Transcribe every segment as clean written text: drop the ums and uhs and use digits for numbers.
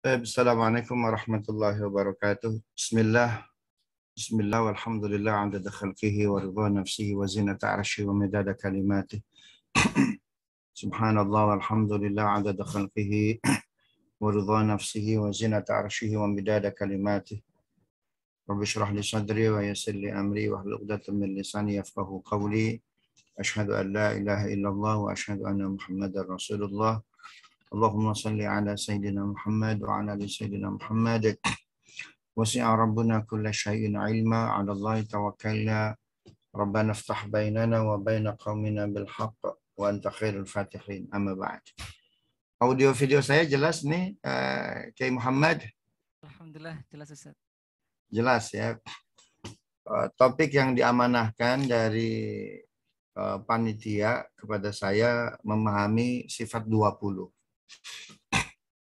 Assalamualaikum warahmatullahi wabarakatuh. Bismillah walhamdulillah adada khalqihi wa ridha nafsihi wa zinata arsyihi wa midada kalimatihi. Subhanallah walhamdulillah adada khalqihi wa ridha nafsihi wa zinata arsyihi wa midada kalimatihi. Rabbi shrah li sadri wa yassir li amri wa hlul 'uqdatam min lisani yafqahu qawli. Asyhadu an la ilaha illallah wa asyhadu anna Muhammadar Rasulullah. Allahumma salli ala Sayyidina Muhammad wa ala ali Sayyidina Muhammad. Wasi'a Rabbuna kulla syai'in ilma 'ala Allahi tawakkalna. Rabbana iftah bainana wa baina qaumina bil haqq wa anta khairul fatihin. Amma ba'd. Audio video saya jelas nih, Kiai Muhammad? Alhamdulillah jelas Ustaz. Jelas ya. Topik yang diamanahkan dari panitia kepada saya memahami sifat 20.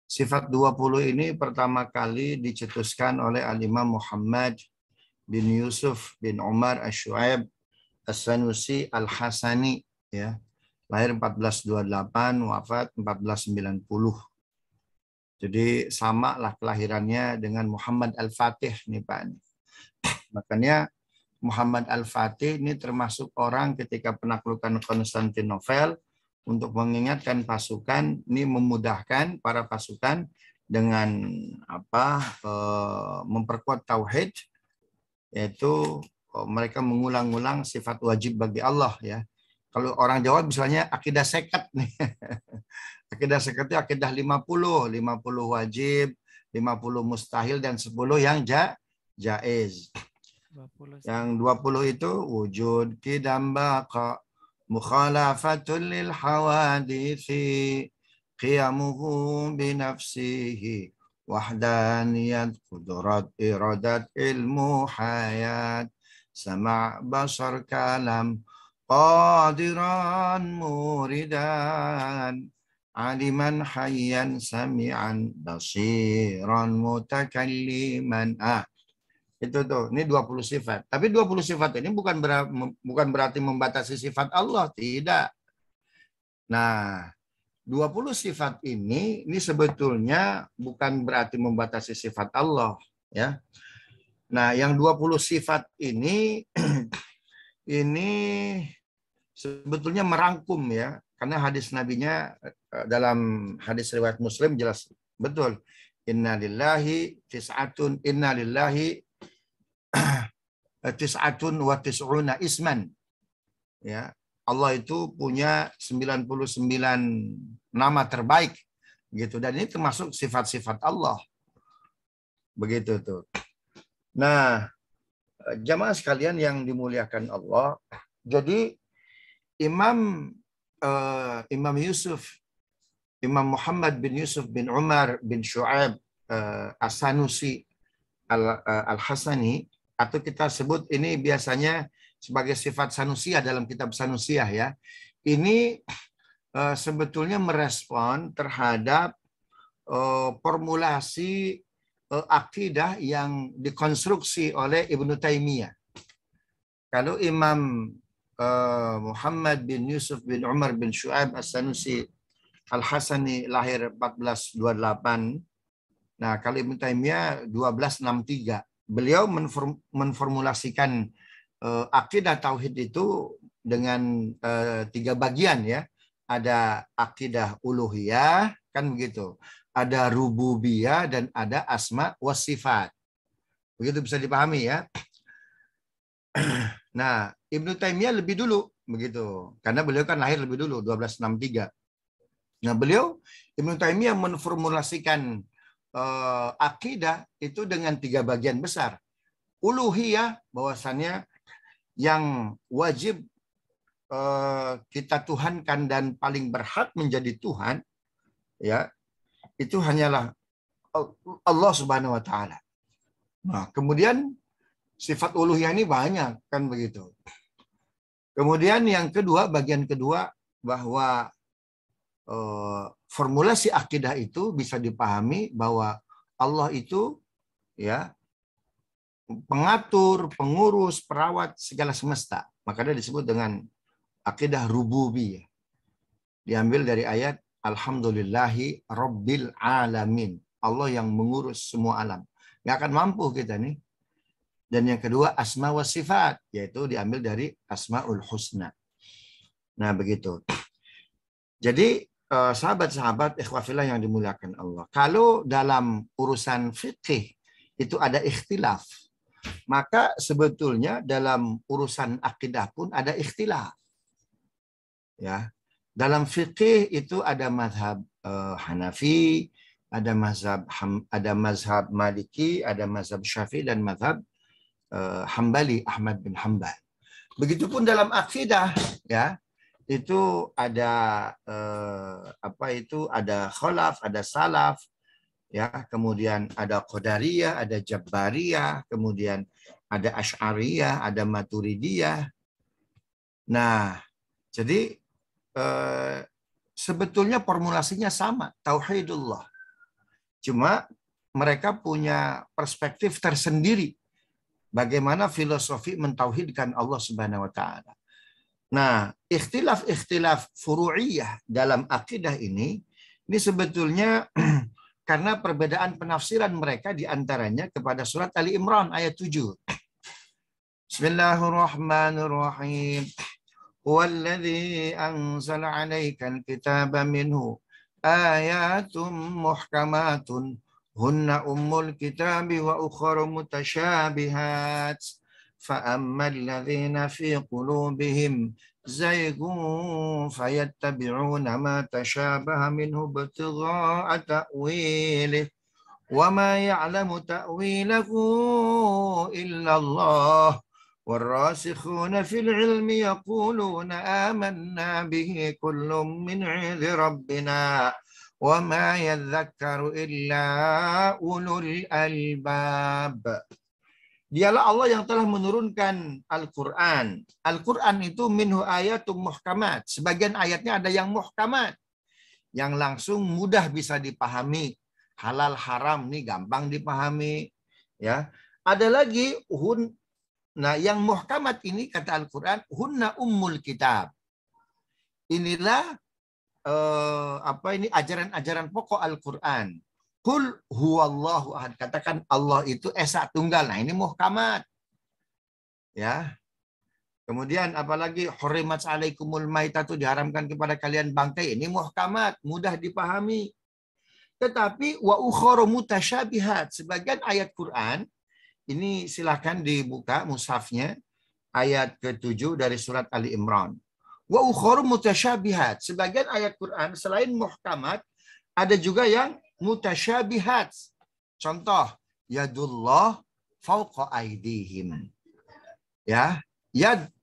Sifat 20 ini pertama kali dicetuskan oleh Al-Imam Muhammad bin Yusuf bin Umar Asy-Syu'aib As-Sanusi Al-Hasani, ya. Lahir 1428, wafat 1490. Jadi sama lah kelahirannya dengan Muhammad Al-Fatih nih Pak. Makanya Muhammad Al-Fatih ini termasuk orang ketika penaklukan Konstantinopel untuk mengingatkan pasukan, ini memudahkan para pasukan dengan memperkuat tauhid, yaitu mereka mengulang-ulang sifat wajib bagi Allah, ya. Kalau orang Jawa misalnya akidah sekat nih. Akidah sekat itu akidah 50 wajib, 50 mustahil dan 10 yang jaiz. 20. Yang 20 itu wujud qidam baqa mukhalafatul lil hawaditsi qiyamuhu binafsihi wahdaniyat qudrat iradat ilmu hayat sama' basar kalam qadiran muridan aliman hayyan sami'an basiran mutakalliman. Itu tuh, ini 20 sifat. Tapi 20 sifat ini bukan berarti membatasi sifat Allah, tidak. Nah, 20 sifat ini sebetulnya bukan berarti membatasi sifat Allah, ya. Nah, yang 20 sifat ini ini sebetulnya merangkum, ya. Karena hadis nabinya dalam hadis riwayat Muslim jelas betul. Innalillahi tis'atun wa tis'una isman. Ya, Allah itu punya 99 nama terbaik gitu, dan ini termasuk sifat-sifat Allah. Begitu tuh. Nah, jamaah sekalian yang dimuliakan Allah, jadi Imam Muhammad bin Yusuf bin Umar bin Syu'aib As-Sanusi Al-Hasani, atau kita sebut ini biasanya sebagai sifat Sanusiyah dalam kitab Sanusiyah, ya. Ini sebetulnya merespon terhadap formulasi akidah yang dikonstruksi oleh Ibnu Taimiyah. Kalau Imam Muhammad bin Yusuf bin Umar bin Syu'aib As-Sanusi Al-Hasani lahir 1428. Nah, kalau Ibnu Taimiyah 1263. Beliau menformulasikan akidah tauhid itu dengan 3 bagian, ya. Ada akidah uluhiyah, kan begitu. Ada rububiyah dan ada asma wa sifat. Begitu bisa dipahami, ya. Nah, Ibnu Taimiyah lebih dulu begitu. Karena beliau kan lahir lebih dulu 1263. Nah, Ibnu Taimiyah menformulasikan akidah itu dengan 3 bagian besar. Uluhiyah, bahwasannya yang wajib kita tuhankan dan paling berhak menjadi Tuhan, ya, itu hanyalah Allah Subhanahu wa taala. Nah, kemudian sifat uluhiyah ini banyak, kan begitu. Kemudian yang kedua, bagian kedua, bahwa formulasi akidah itu bisa dipahami bahwa Allah itu, ya, pengatur, pengurus, perawat segala semesta. Makanya disebut dengan akidah rububiyah. Diambil dari ayat Alhamdulillahi Rabbil Alamin. Allah yang mengurus semua alam. Nggak akan mampu kita nih. Dan yang kedua asma wa sifat, yaitu diambil dari asmaul husna. Nah begitu. Jadi sahabat-sahabat ikhwafillah yang dimuliakan Allah, kalau dalam urusan fikih itu ada ikhtilaf, maka sebetulnya dalam urusan akidah pun ada ikhtilaf. Ya, dalam fikih itu ada mazhab Hanafi, ada mazhab Maliki, ada mazhab Syafi'i dan mazhab Hambali, Ahmad bin Hambal. Begitupun dalam akidah, ya. Itu ada ada khalaf, ada salaf, ya, kemudian ada qadariyah, ada jabariyah, kemudian ada asy'ariyah, ada maturidiyah. Nah, jadi sebetulnya formulasinya sama, tauhidullah. Cuma mereka punya perspektif tersendiri bagaimana filosofi mentauhidkan Allah Subhanahu wa taala. Nah, ikhtilaf furu'iyah dalam akidah ini sebetulnya karena perbedaan penafsiran mereka diantaranya kepada surat Ali Imran ayat 7. Bismillahirrahmanirrahim. Huwallazi anzala 'alaikal kitaba minhu ayatum muhkamatun hunna ummul kitabi wa ukhra mutasyabihat. فَأَمَّا الَّذِينَ فِي قُلُوبِهِمْ زَيْغٌ فَيَتَّبِعُونَ مَا تَشَابَهَ مِنْهُ ابْتِغَاءَ تَأْوِيلِهِ وَمَا يَعْلَمُ تَأْوِيلَهُ إِلَّا اللَّهُ وَالرَّاسِخُونَ فِي الْعِلْمِ يَقُولُونَ آمَنَّا بِهِ كُلٌّ مِّنْ عِندِ رَبِّنَا وَمَا يَذَّكَّرُ إِلَّا أُولُو الْأَلْبَابِ. Dialah Allah yang telah menurunkan Al-Quran. Al-Quran itu minhu ayatum muhkamat. Sebagian ayatnya ada yang muhkamat, yang langsung mudah bisa dipahami. Halal haram nih gampang dipahami. Ya, ada lagi nah yang muhkamat ini kata Al-Quran hunna ummul kitab. Inilah ajaran-ajaran pokok Al-Quran. Qul huwallahu ahad. Katakan Allah itu esa tunggal. Nah, ini muhkamat. Ya. Kemudian apalagi hurrimat alaikumul maitatu, diharamkan kepada kalian bangkai. Ini muhkamat, mudah dipahami. Tetapi wa ukhra mutasyabihat. Sebagian ayat Quran ini silakan dibuka mushafnya ayat ke-7 dari surat Ali Imran. Wa ukhra mutasyabihat. Sebagian ayat Quran selain muhkamat ada juga yang mutasyabihat. Contoh, yadullah fauqa aidihim. Ya,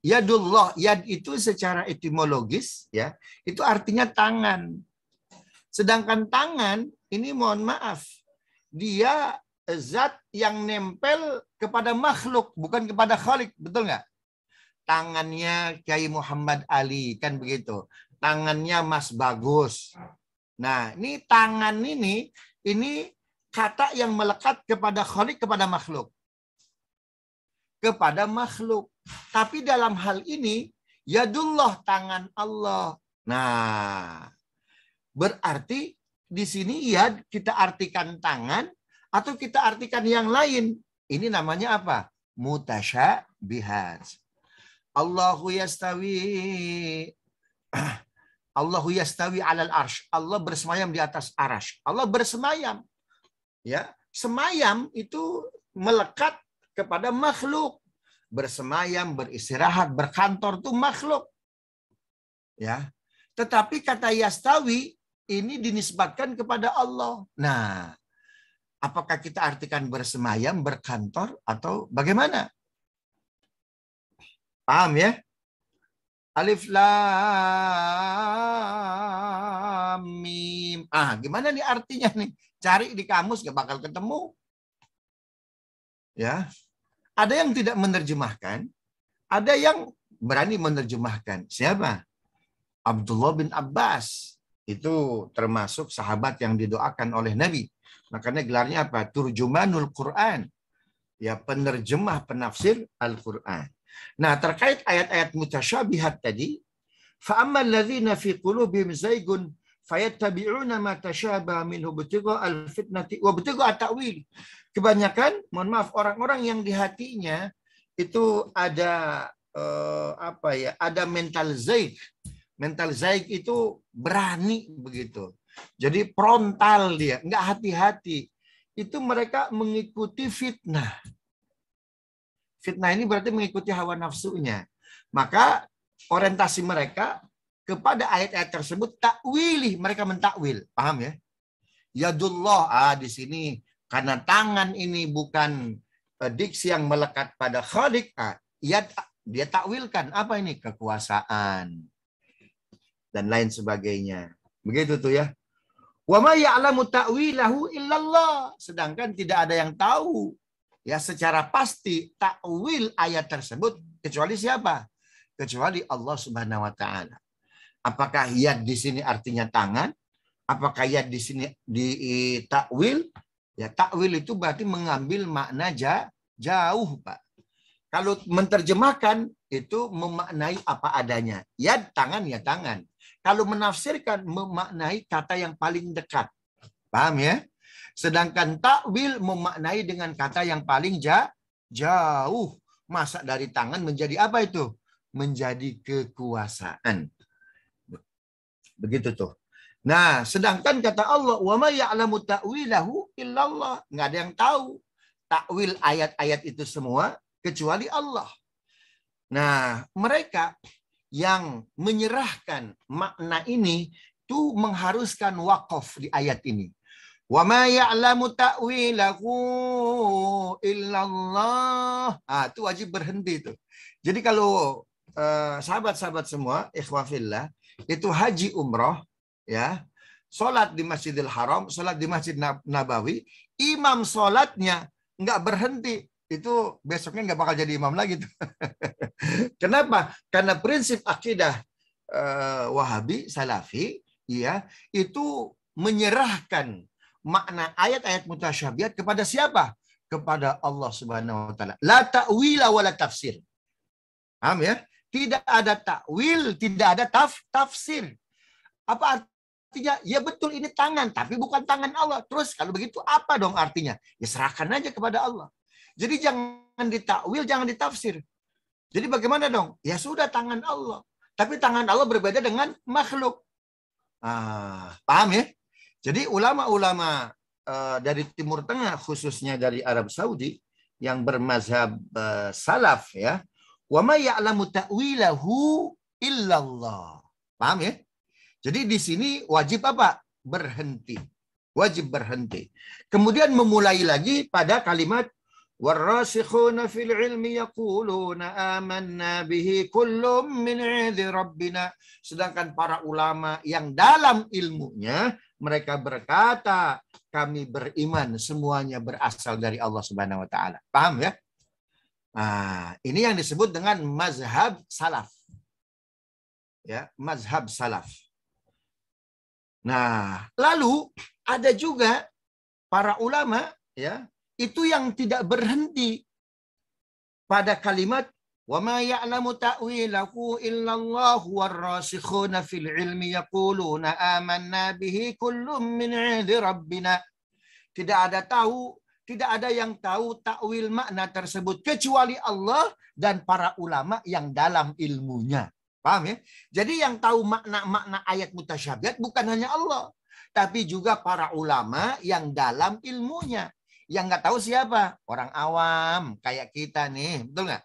yadullah, yad itu secara etimologis ya, itu artinya tangan. Sedangkan tangan ini mohon maaf, dia zat yang nempel kepada makhluk, bukan kepada khalik, betul nggak? Tangannya Kiai Muhammad Ali kan begitu. Tangannya Mas Bagus. Nah, ini tangan ini kata yang melekat kepada khalik, kepada makhluk. Kepada makhluk. Tapi dalam hal ini, yadullah, tangan Allah. Nah, berarti di sini yad kita artikan tangan atau kita artikan yang lain. Ini namanya apa? Mutasyabihat. Allahu yastawi alal arsh. Allah bersemayam di atas arash. Allah bersemayam. Ya, semayam itu melekat kepada makhluk. Bersemayam, beristirahat, berkantor itu makhluk. Ya. Tetapi kata yastawi ini dinisbatkan kepada Allah. Nah, apakah kita artikan bersemayam, berkantor atau bagaimana? Paham ya? Alif lam mim. Gimana nih artinya nih? Cari di kamus gak bakal ketemu. Ya. Ada yang tidak menerjemahkan, ada yang berani menerjemahkan. Siapa? Abdullah bin Abbas. Itu termasuk sahabat yang didoakan oleh Nabi. Makanya gelarnya apa? Turjumanul Quran. Ya, penerjemah penafsir Al-Quran. Nah, terkait ayat-ayat mutasyabihat tadi, فَأَمَّا الَّذِينَ فِي قُلُوبِهِمْ زَيْغٌ fayattabi'una ma tasyabaha minhu ibtigha'al fitnati wa ibtigha'a ta'wil. Kebanyakan, mohon maaf, orang-orang yang di hatinya itu ada ada mental zaik. Mental zaik itu berani begitu. Jadi frontal dia, enggak hati-hati. Itu mereka mengikuti fitnah. Fitnah ini berarti mengikuti hawa nafsunya. Maka orientasi mereka kepada ayat-ayat tersebut takwili, mereka mentakwil. Paham ya? Yadullah, di sini karena tangan ini bukan diksi yang melekat pada khalik, dia takwilkan apa ini? Kekuasaan dan lain sebagainya. Begitu tuh ya. Wa ma ya'lamu ta'wilahu illallah. Sedangkan tidak ada yang tahu ya secara pasti takwil ayat tersebut kecuali siapa? Kecuali Allah Subhanahu wa taala. Apakah yad di sini artinya tangan? Apakah yad di sini di takwil? Ya, takwil itu berarti mengambil makna jauh, Pak. Kalau menerjemahkan itu memaknai apa adanya. Yad tangan ya tangan. Kalau menafsirkan memaknai kata yang paling dekat. Paham ya? Sedangkan takwil memaknai dengan kata yang paling jauh. Masa dari tangan menjadi apa itu? Menjadi kekuasaan. Begitu tuh. Nah, sedangkan kata Allah, "Wa ma ya'lamu ta'wilahu illallah." Enggak ada yang tahu takwil ayat-ayat itu semua kecuali Allah. Nah, mereka yang menyerahkan makna ini itu mengharuskan wakaf di ayat ini. Wa ma ya'lamu ta'wilahu illallah. Itu wajib berhenti itu. Jadi kalau sahabat-sahabat semua, ikhwah fillah, itu haji umroh, ya, sholat di Masjidil Haram, sholat di Masjid Nabawi, imam sholatnya nggak berhenti, itu besoknya nggak bakal jadi imam lagi tuh. Kenapa? Karena prinsip akidah Wahabi, Salafi, ya, itu menyerahkan makna ayat-ayat mutasyabihat kepada siapa? Kepada Allah Subhanahu wa taala. La ta'wila wa la tafsir. Paham ya? Tidak ada takwil, tidak ada tafsir. Apa artinya? Ya betul ini tangan, tapi bukan tangan Allah. Terus kalau begitu apa dong artinya? Ya serahkan aja kepada Allah. Jadi jangan ditakwil, jangan ditafsir. Jadi bagaimana dong? Ya sudah tangan Allah. Tapi tangan Allah berbeda dengan makhluk. Paham ya? Jadi ulama-ulama dari Timur Tengah, khususnya dari Arab Saudi, yang bermazhab salaf ya, wa ma ya'lamu ta'wilahu illallah. Paham ya? Jadi di sini wajib apa? Berhenti. Wajib berhenti. Kemudian memulai lagi pada kalimat warrasikhuna fil ilmi yaquluna amanna bihi kullum min 'indi rabbina. Sedangkan para ulama yang dalam ilmunya mereka berkata, kami beriman semuanya berasal dari Allah Subhanahu wa taala. Paham ya? Ini yang disebut dengan mazhab salaf. Ya, mazhab salaf. Nah, lalu ada juga para ulama ya, itu yang tidak berhenti pada kalimat wa ma ya'lamu ta'wilahu illallah warrasikhuna fil ilmi yaquluna amanna bihi kullum min 'indi rabbina. Tidak ada yang tahu takwil makna tersebut kecuali Allah dan para ulama yang dalam ilmunya. Paham ya? Jadi yang tahu makna-makna ayat mutasyabihat bukan hanya Allah, tapi juga para ulama yang dalam ilmunya. Yang nggak tahu siapa? Orang awam kayak kita nih, betul nggak?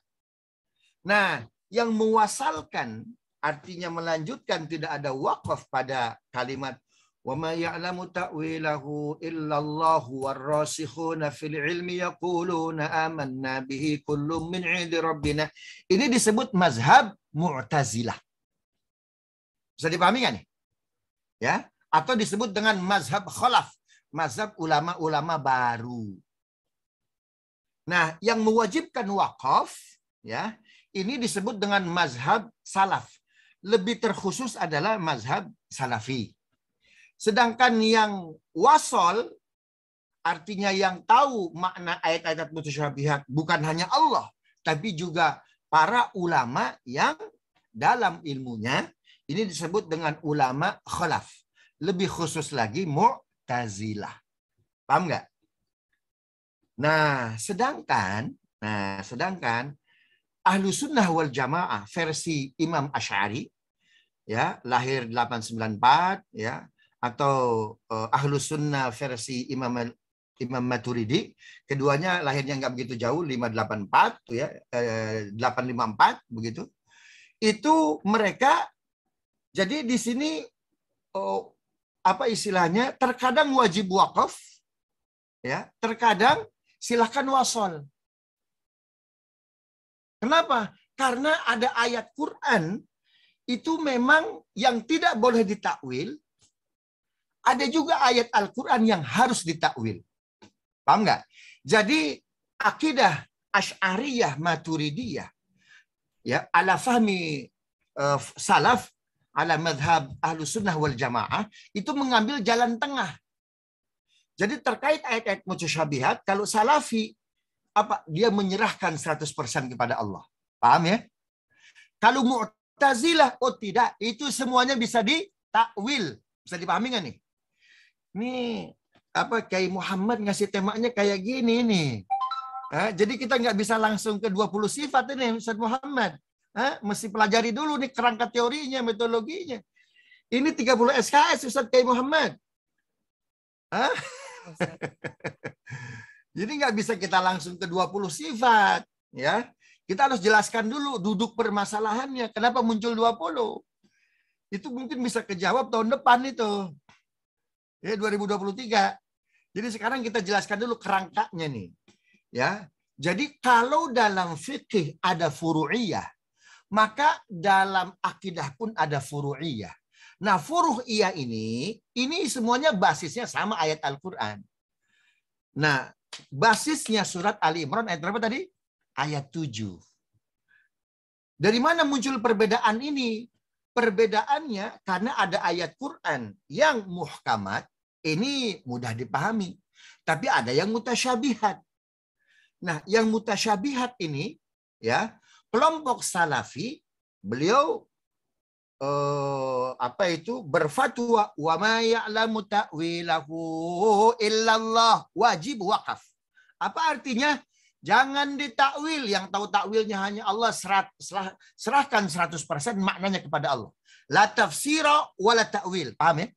Nah, yang mewasalkan artinya melanjutkan, tidak ada wakaf pada kalimat wa ma ya'lamu ta'wilahu illallah warrasikhuna fil ilmi yaquluna amanna bihi kullum min 'indi rabbina. Ini disebut mazhab Mu'tazilah. Bisa dipahami kan nih? Ya, atau disebut dengan mazhab khalaf, mazhab ulama-ulama baru. Nah, yang mewajibkan wakaf ya, ini disebut dengan mazhab salaf. Lebih terkhusus adalah mazhab salafi. Sedangkan yang wasol, artinya yang tahu makna ayat-ayat mutasyabihat bukan hanya Allah, tapi juga para ulama yang dalam ilmunya, ini disebut dengan ulama khalaf. lebih khusus lagi Mu'tazilah. Paham nggak? Nah, sedangkan Ahlus Sunnah wal Jamaah versi Imam Asy'ari, ya, lahir 894, ya, atau Ahlus Sunnah versi Imam Maturidi, keduanya lahirnya nggak begitu jauh, 584, ya, 854 begitu. Itu mereka, jadi di sini apa istilahnya, terkadang wajib wakaf, ya, terkadang silahkan wasol. Kenapa? Karena ada ayat Quran itu memang yang tidak boleh ditakwil, ada juga ayat Al-Quran yang harus ditakwil. Paham nggak? Jadi akidah Asy'ariyah Maturidiyah, ya, ala fahmi salaf, ala madhab Ahlus Sunnah wal Jamaah, itu mengambil jalan tengah. Jadi terkait ayat-ayat mutasyabihat, kalau salafi, dia menyerahkan 100% kepada Allah. Paham ya? Kalau Mu'tazilah, tidak, itu semuanya bisa ditakwil. Bisa dipahami nggak nih? Nih, Kiai Muhammad ngasih temanya kayak gini nih. Jadi kita nggak bisa langsung ke 20 sifat ini, Ustaz Muhammad. Mesti pelajari dulu nih kerangka teorinya, metodologinya. Ini 30 SKS, Ustaz Kiai Muhammad. Jadi nggak bisa kita langsung ke 20 sifat. Ya, kita harus jelaskan dulu duduk permasalahannya. Kenapa muncul 20? Itu mungkin bisa kejawab tahun depan itu. Ya, 2023. Jadi sekarang kita jelaskan dulu kerangkanya nih. Ya. Jadi kalau dalam fikih ada furu'iyah, maka dalam akidah pun ada furu'iyah. Nah, furu'iyah ini semuanya basisnya sama ayat Al-Qur'an. Nah, basisnya surat Ali Imran ayat berapa tadi? Ayat 7. Dari mana muncul perbedaan ini? Perbedaannya karena ada ayat Quran yang muhkamat, ini mudah dipahami. Tapi ada yang mutasyabihat. Nah, yang mutasyabihat ini, ya, kelompok salafi, beliau berfatwa, wa ma ya'lamu ta'wilahu illallah, wajib wakaf. Apa artinya? Jangan ditakwil, yang tahu takwilnya hanya Allah, serahkan 100% maknanya kepada Allah. La tafsira wa la ta'wil. Paham ya?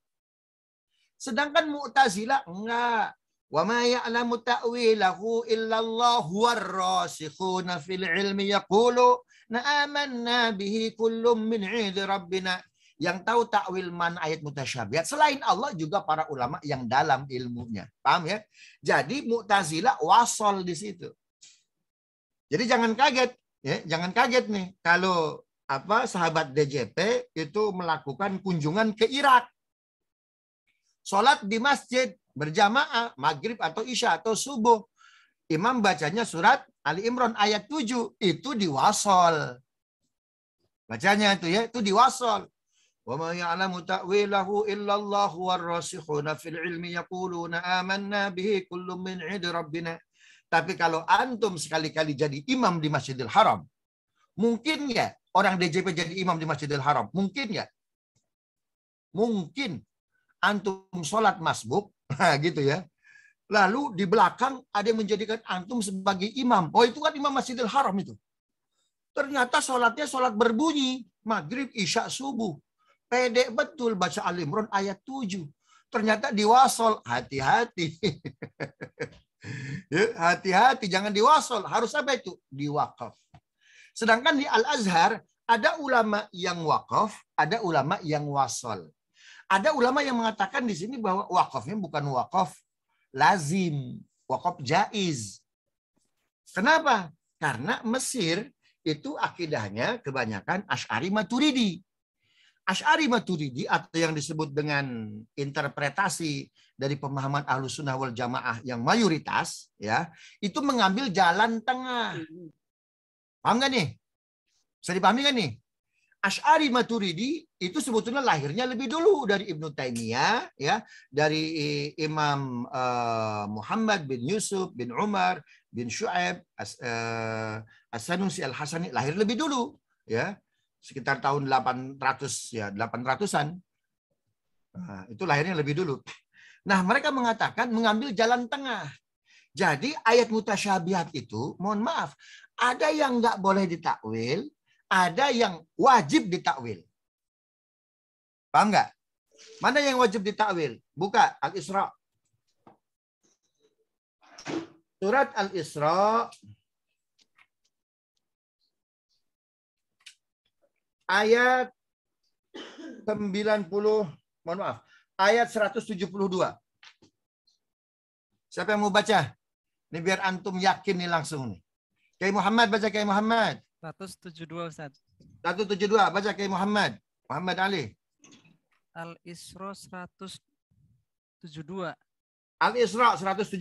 Sedangkan Mu'tazilah enggak. Wa ma ya'lamu ta'wilahu illallah war-rasikhuna fil ilmi yaqulu amanna bihi kullum min 'indi rabbina. Yang tahu takwil man ayat mutasyabihat selain Allah juga para ulama yang dalam ilmunya. Paham ya? Jadi Mu'tazilah wasol di situ. Jadi jangan kaget, ya, jangan kaget nih kalau sahabat DJP itu melakukan kunjungan ke Irak. Sholat di masjid berjamaah, maghrib atau isya atau subuh. Imam bacanya surat Ali Imran ayat 7, itu diwasol. Bacanya itu diwasol. Wa ma ya'lamu ta'wilahu illallah war-rasikhuna fil ilmi yaquluna amanna bihi kullum min 'indi rabbina. Tapi kalau antum sekali-kali jadi imam di Masjidil Haram, mungkin ya orang DJP jadi imam di Masjidil Haram? Mungkin ya? Mungkin. Antum sholat masbuk, gitu ya. Lalu di belakang ada yang menjadikan antum sebagai imam. Oh, itu kan imam Masjidil Haram itu. Ternyata sholatnya sholat berbunyi. Maghrib, isya, subuh. Pede betul baca Ali Imran ayat 7. Ternyata diwasol. Hati-hati. Ya, hati-hati, jangan diwasol. Harus apa itu? Diwakaf. Sedangkan di Al-Azhar ada ulama yang wakaf, ada ulama yang wasol. Ada ulama yang mengatakan di sini bahwa wakafnya bukan wakaf lazim, wakaf jaiz. Kenapa? Karena Mesir itu akidahnya kebanyakan Asy'ari Maturidi. Asy'ari Maturidi atau yang disebut dengan interpretasi dari pemahaman Ahlus Sunnah wal Jamaah yang mayoritas, ya, itu mengambil jalan tengah. Paham nggak nih? Bisa dipahami nggak nih? Asy'ari Maturidi itu sebetulnya lahirnya lebih dulu dari Ibnu Taimiyah, ya, dari Imam Muhammad bin Yusuf bin Umar bin Syu'aib As-Sanusi Al-Hasani, lahir lebih dulu, ya, sekitar tahun 800 ya, 800-an. Nah, itu lahirnya lebih dulu. Nah, mereka mengatakan mengambil jalan tengah. Jadi ayat mutasyabihat itu, mohon maaf, ada yang nggak boleh ditakwil, ada yang wajib ditakwil. Paham nggak? Mana yang wajib ditakwil? Buka Al-Isra. Surat Al-Isra ayat 90, mohon maaf, ayat 172. Siapa yang mau baca? Ini biar antum yakin nih langsung nih. Kiai Muhammad, baca Kiai Muhammad. 172 Ustaz. 172, baca Kiai Muhammad. Muhammad Ali. Al-Isra 172. Al-Isra 172.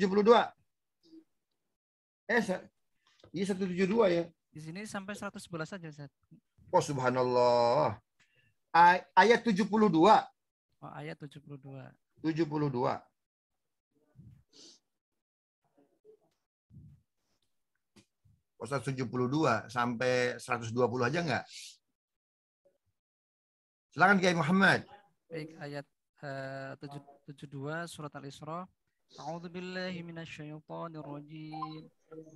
Ini 172 ya. Di sini sampai 111 saja Ustaz. Oh subhanallah. Ayat 72. Oh, ayat 72. 72. Ustaz 72 sampai 120 aja enggak? Silakan Kiai Muhammad. Baik, ayat 72 surat Al-Isra. A'udzu billahi minasyaitonir rajim.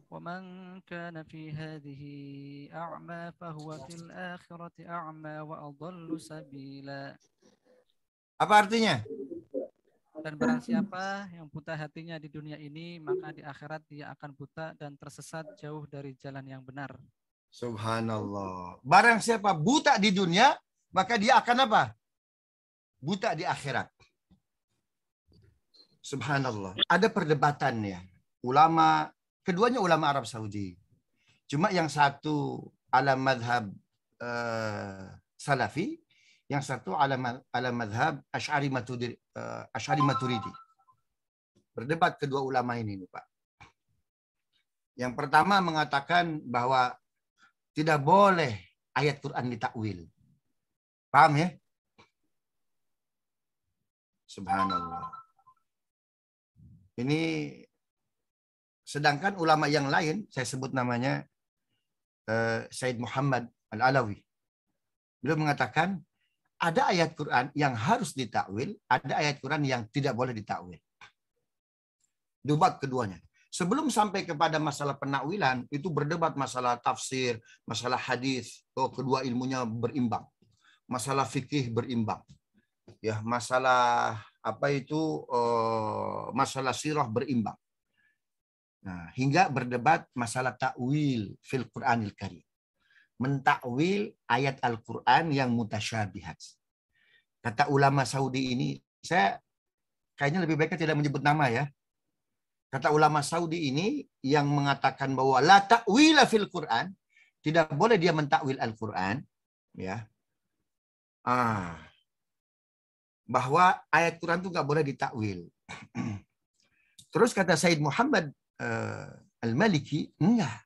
Wa man kana fi hadhihi a'ma fahuwa fil akhirati a'ma wa adallu sabila. Apa artinya? Dan barang siapa yang buta hatinya di dunia ini, maka di akhirat dia akan buta dan tersesat jauh dari jalan yang benar. Subhanallah. Barang siapa buta di dunia, maka dia akan apa? Buta di akhirat. Subhanallah. Ada perdebatan ya. Ulama, keduanya ulama Arab Saudi. Cuma yang satu ala madhab Salafi, yang satu ala madhab Asy'ari Maturidi. Berdebat kedua ulama ini nih, Pak. Yang pertama mengatakan bahwa tidak boleh ayat Quran ditakwil. Paham ya? Subhanallah. Ini sedangkan ulama yang lain, saya sebut namanya Said Muhammad Al-Alawi. Beliau mengatakan ada ayat Quran yang harus ditakwil, ada ayat Quran yang tidak boleh ditakwil. Debat keduanya. Sebelum sampai kepada masalah penakwilan, itu berdebat masalah tafsir, masalah hadis. Oh, kedua ilmunya berimbang. Masalah fikih berimbang. Ya, masalah apa itu masalah sirah berimbang. Nah, hingga berdebat masalah takwil fil Qur'anil Karim. Mentakwil ayat Al-Quran yang mutasyabihat. Kata ulama Saudi ini, saya kayaknya lebih baik tidak menyebut nama ya. Kata ulama Saudi ini yang mengatakan bahwa la ta'wila fil Quran, tidak boleh dia mentakwil Al-Quran, ya. Bahwa ayat Quran itu nggak boleh ditakwil. Terus kata Said Muhammad Al-Maliki, enggak.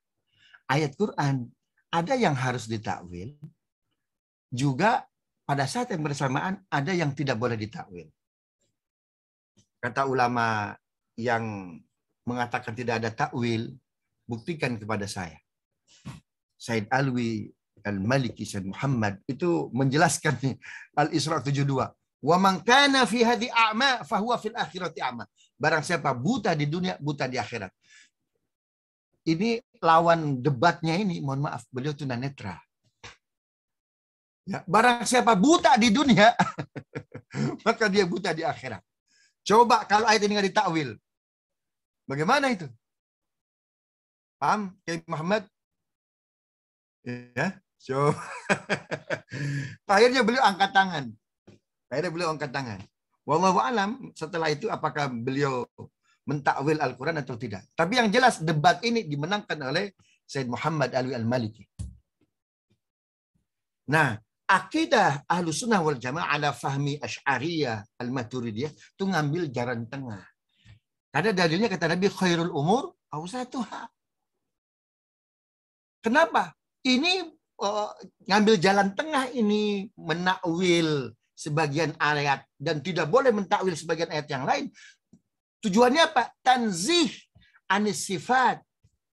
Ayat Quran ada yang harus ditakwil, juga pada saat yang bersamaan ada yang tidak boleh ditakwil. Kata ulama yang mengatakan tidak ada takwil, buktikan kepada saya. Said Alwi Al-Maliki Said Muhammad itu menjelaskan nih, Al-Isra 72. Wa man kana fi hadhi a'ma fahuwa fil akhirati a'ma. Barang siapa buta di dunia, buta di akhirat. Ini lawan debatnya ini, mohon maaf, beliau tunanetra. Ya, barang siapa buta di dunia, maka dia buta di akhirat. Coba kalau ayat ini nggak ditakwil, bagaimana itu? Paham, Kiai Muhammad? Ya, so akhirnya beliau angkat tangan. Wallahu alam, setelah itu apakah beliau mentakwil Al-Quran atau tidak. Tapi yang jelas debat ini dimenangkan oleh Said Muhammad Alwi Al-Maliki. Nah, akidah Ahlussunnah wal Jamaah ala fahmi Asy'ariyah Al-Maturidiyah itu ngambil jalan tengah. Karena dalilnya kata Nabi khairul umur awsatuha. Kenapa? Ini ngambil jalan tengah ini, menakwil sebagian ayat dan tidak boleh mentakwil sebagian ayat yang lain. Tujuannya apa? Tanzih anis sifat,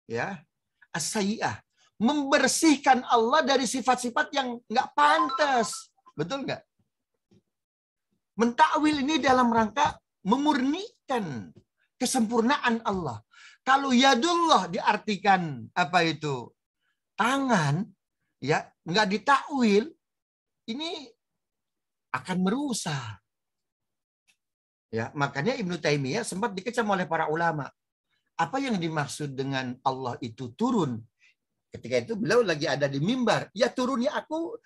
ya, as-sayyi'ah. Membersihkan Allah dari sifat-sifat yang nggak pantas. Betul nggak? Mentakwil ini dalam rangka memurnikan kesempurnaan Allah. Kalau yadullah diartikan apa itu? Tangan, ya, nggak ditakwil, ini akan merusak. Ya, makanya Ibnu Taimiyah sempat dikecam oleh para ulama. Apa yang dimaksud dengan Allah itu turun? Ketika itu beliau lagi ada di mimbar. Ya turunnya aku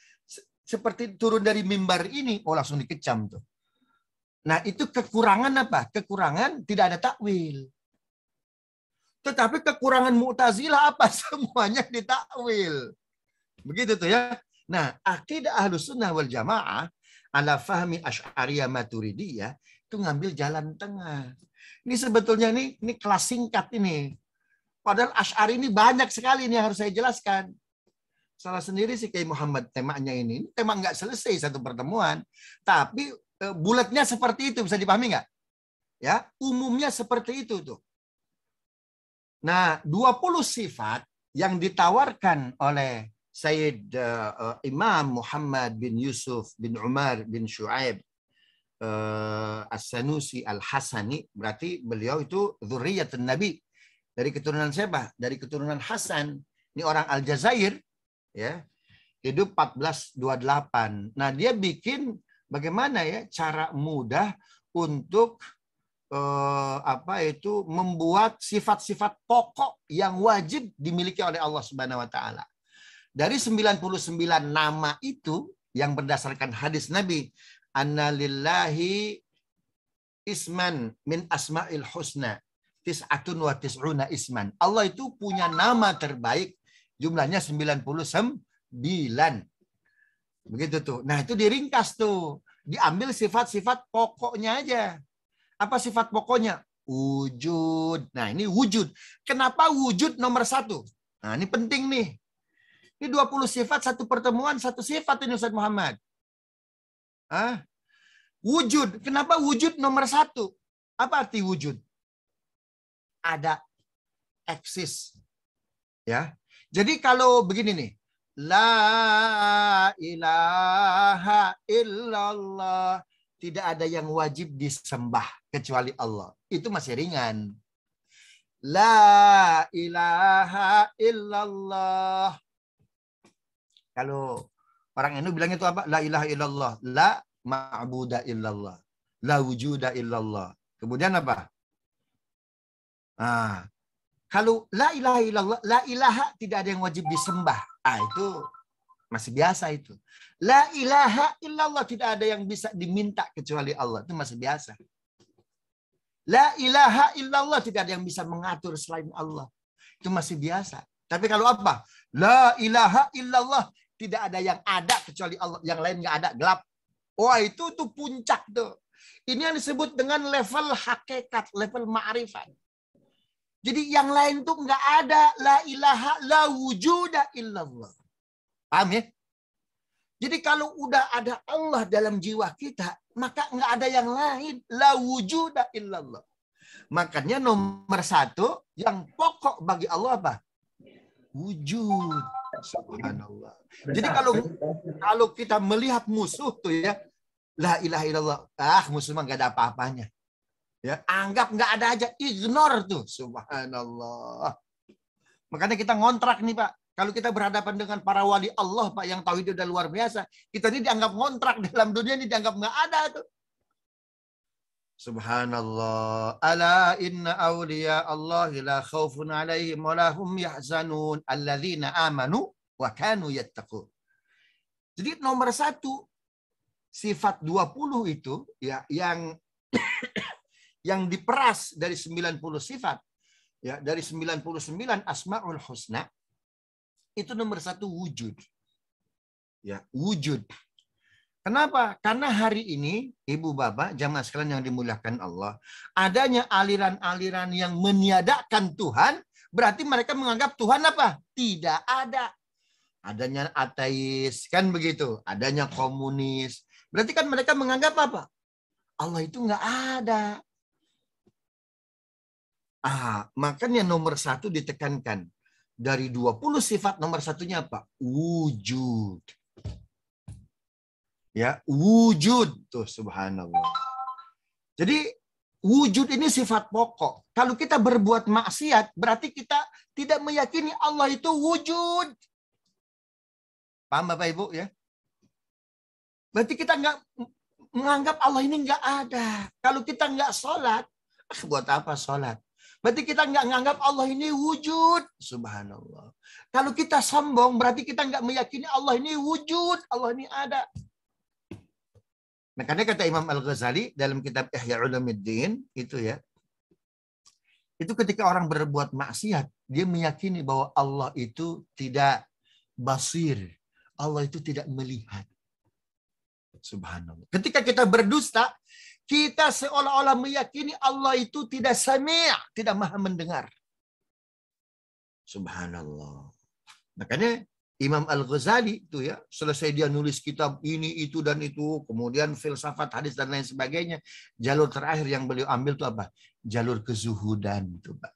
seperti turun dari mimbar ini. Oh langsung dikecam tuh. Nah itu kekurangan apa? Kekurangan tidak ada takwil. Tetapi kekurangan Mu'tazilah apa? Semuanya ditakwil. Begitu tuh ya. Nah akidah Ahlus Sunnah wal Jamaah ala fahmi Asy'ariyah Maturidiyah itu ngambil jalan tengah. Ini sebetulnya ini kelas singkat ini. Padahal Asy'ari ini banyak sekali ini yang harus saya jelaskan. Salah sendiri sih Kiai Muhammad temanya ini. Tema nggak selesai satu pertemuan. Tapi bulatnya seperti itu. Bisa dipahami nggak? Ya, umumnya seperti itu tuh. Nah, 20 sifat yang ditawarkan oleh Sayyid Imam Muhammad bin Yusuf bin Umar bin Shu'aib As-Sanusi Al-Hasani. Berarti beliau itu dzurriyyatun Nabi. Dari keturunan siapa? Dari keturunan Hasan. Ini orang Aljazair, ya. Hidup 1428. Nah, dia bikin bagaimana ya cara mudah untuk membuat sifat-sifat pokok yang wajib dimiliki oleh Allah Subhanahu wa taala. Dari 99 nama itu yang berdasarkan hadis Nabi, anna lillahi isman min asma'il husna. Tis'atun wa tis'una isman. Allah itu punya nama terbaik, jumlahnya 99. Begitu tuh. Nah, itu diringkas tuh. Diambil sifat-sifat pokoknya aja. Apa sifat pokoknya? Wujud. Nah, ini wujud. Kenapa wujud nomor 1? Nah, ini penting nih. Ini 20 sifat, satu pertemuan, satu sifat ini Ustaz Muhammad. Wujud. Kenapa wujud nomor 1? Apa arti wujud? Ada, eksis, ya. Jadi kalau begini nih, la ilaha illallah, tidak ada yang wajib disembah kecuali Allah. Itu masih ringan. La ilaha illallah. Kalau orang NU bilang itu apa? La ilaha illallah, la ma'buda illallah, la wujuda illallah. Kemudian apa? Nah, kalau la ilaha illallah, la ilaha tidak ada yang wajib disembah. Itu masih biasa itu. La ilaha illallah tidak ada yang bisa diminta kecuali Allah. Itu masih biasa. La ilaha illallah tidak ada yang bisa mengatur selain Allah. Itu masih biasa. Tapi kalau apa? La ilaha illallah tidak ada yang ada kecuali Allah. Yang lain nggak ada, gelap. Wah itu tuh puncak tuh. Ini yang disebut dengan level hakikat, level ma'rifat. Jadi yang lain tuh nggak ada. La ilaha la wujuda illallah. Paham ya? Jadi kalau udah ada Allah dalam jiwa kita, maka nggak ada yang lain. La wujuda illallah. Makanya nomor 1, yang pokok bagi Allah apa? Wujud. Subhanallah. Jadi kalau kita melihat musuh tuh ya, la ilaha illallah. Musuh mah nggak ada apa-apanya. Ya, anggap nggak ada aja, ignore tuh, subhanallah. Makanya kita ngontrak nih Pak. Kalau kita berhadapan dengan para wali Allah Pak yang tauhid udah luar biasa, kita ini dianggap ngontrak dalam dunia ini, dianggap nggak ada tuh. Subhanallah. Ala inna awliya Allah la khaufun alaihim wa la hum yahzanun alladzina amanu wa kanu yattaqun. Jadi nomor 1 sifat 20 itu ya yang diperas dari 90 sifat, ya dari 99 asmaul husna, itu nomor 1 wujud. Ya, wujud. Kenapa? Karena hari ini, Ibu Bapak, jamaah sekalian yang dimuliakan Allah, adanya aliran-aliran yang meniadakan Tuhan, berarti mereka menganggap Tuhan apa? Tidak ada. Adanya ateis, kan begitu. Adanya komunis. Berarti kan mereka menganggap apa? Allah itu nggak ada. Makanya nomor 1 ditekankan. Dari 20 sifat nomor 1-nya apa? Wujud. Ya, wujud tuh subhanallah. Jadi wujud ini sifat pokok. Kalau kita berbuat maksiat, berarti kita tidak meyakini Allah itu wujud. Paham Bapak Ibu ya? Berarti kita nggak menganggap Allah ini nggak ada. Kalau kita nggak sholat, buat apa sholat? Berarti kita nggak menganggap Allah ini wujud. Subhanallah. Kalau kita sombong, berarti kita nggak meyakini Allah ini wujud. Allah ini ada. Makanya kata Imam Al-Ghazali dalam kitab Ihya Ulumuddin itu ya, itu ketika orang berbuat maksiat, dia meyakini bahwa Allah itu tidak basir, Allah itu tidak melihat. Subhanallah. Ketika kita berdusta, kita seolah-olah meyakini Allah itu tidak sami', tidak maha mendengar. Subhanallah. Makanya Imam Al-Ghazali itu ya, selesai dia nulis kitab ini, itu, dan itu, kemudian filsafat, hadis, dan lain sebagainya. Jalur terakhir yang beliau ambil itu apa? Jalur kezuhudan. Itu, Pak.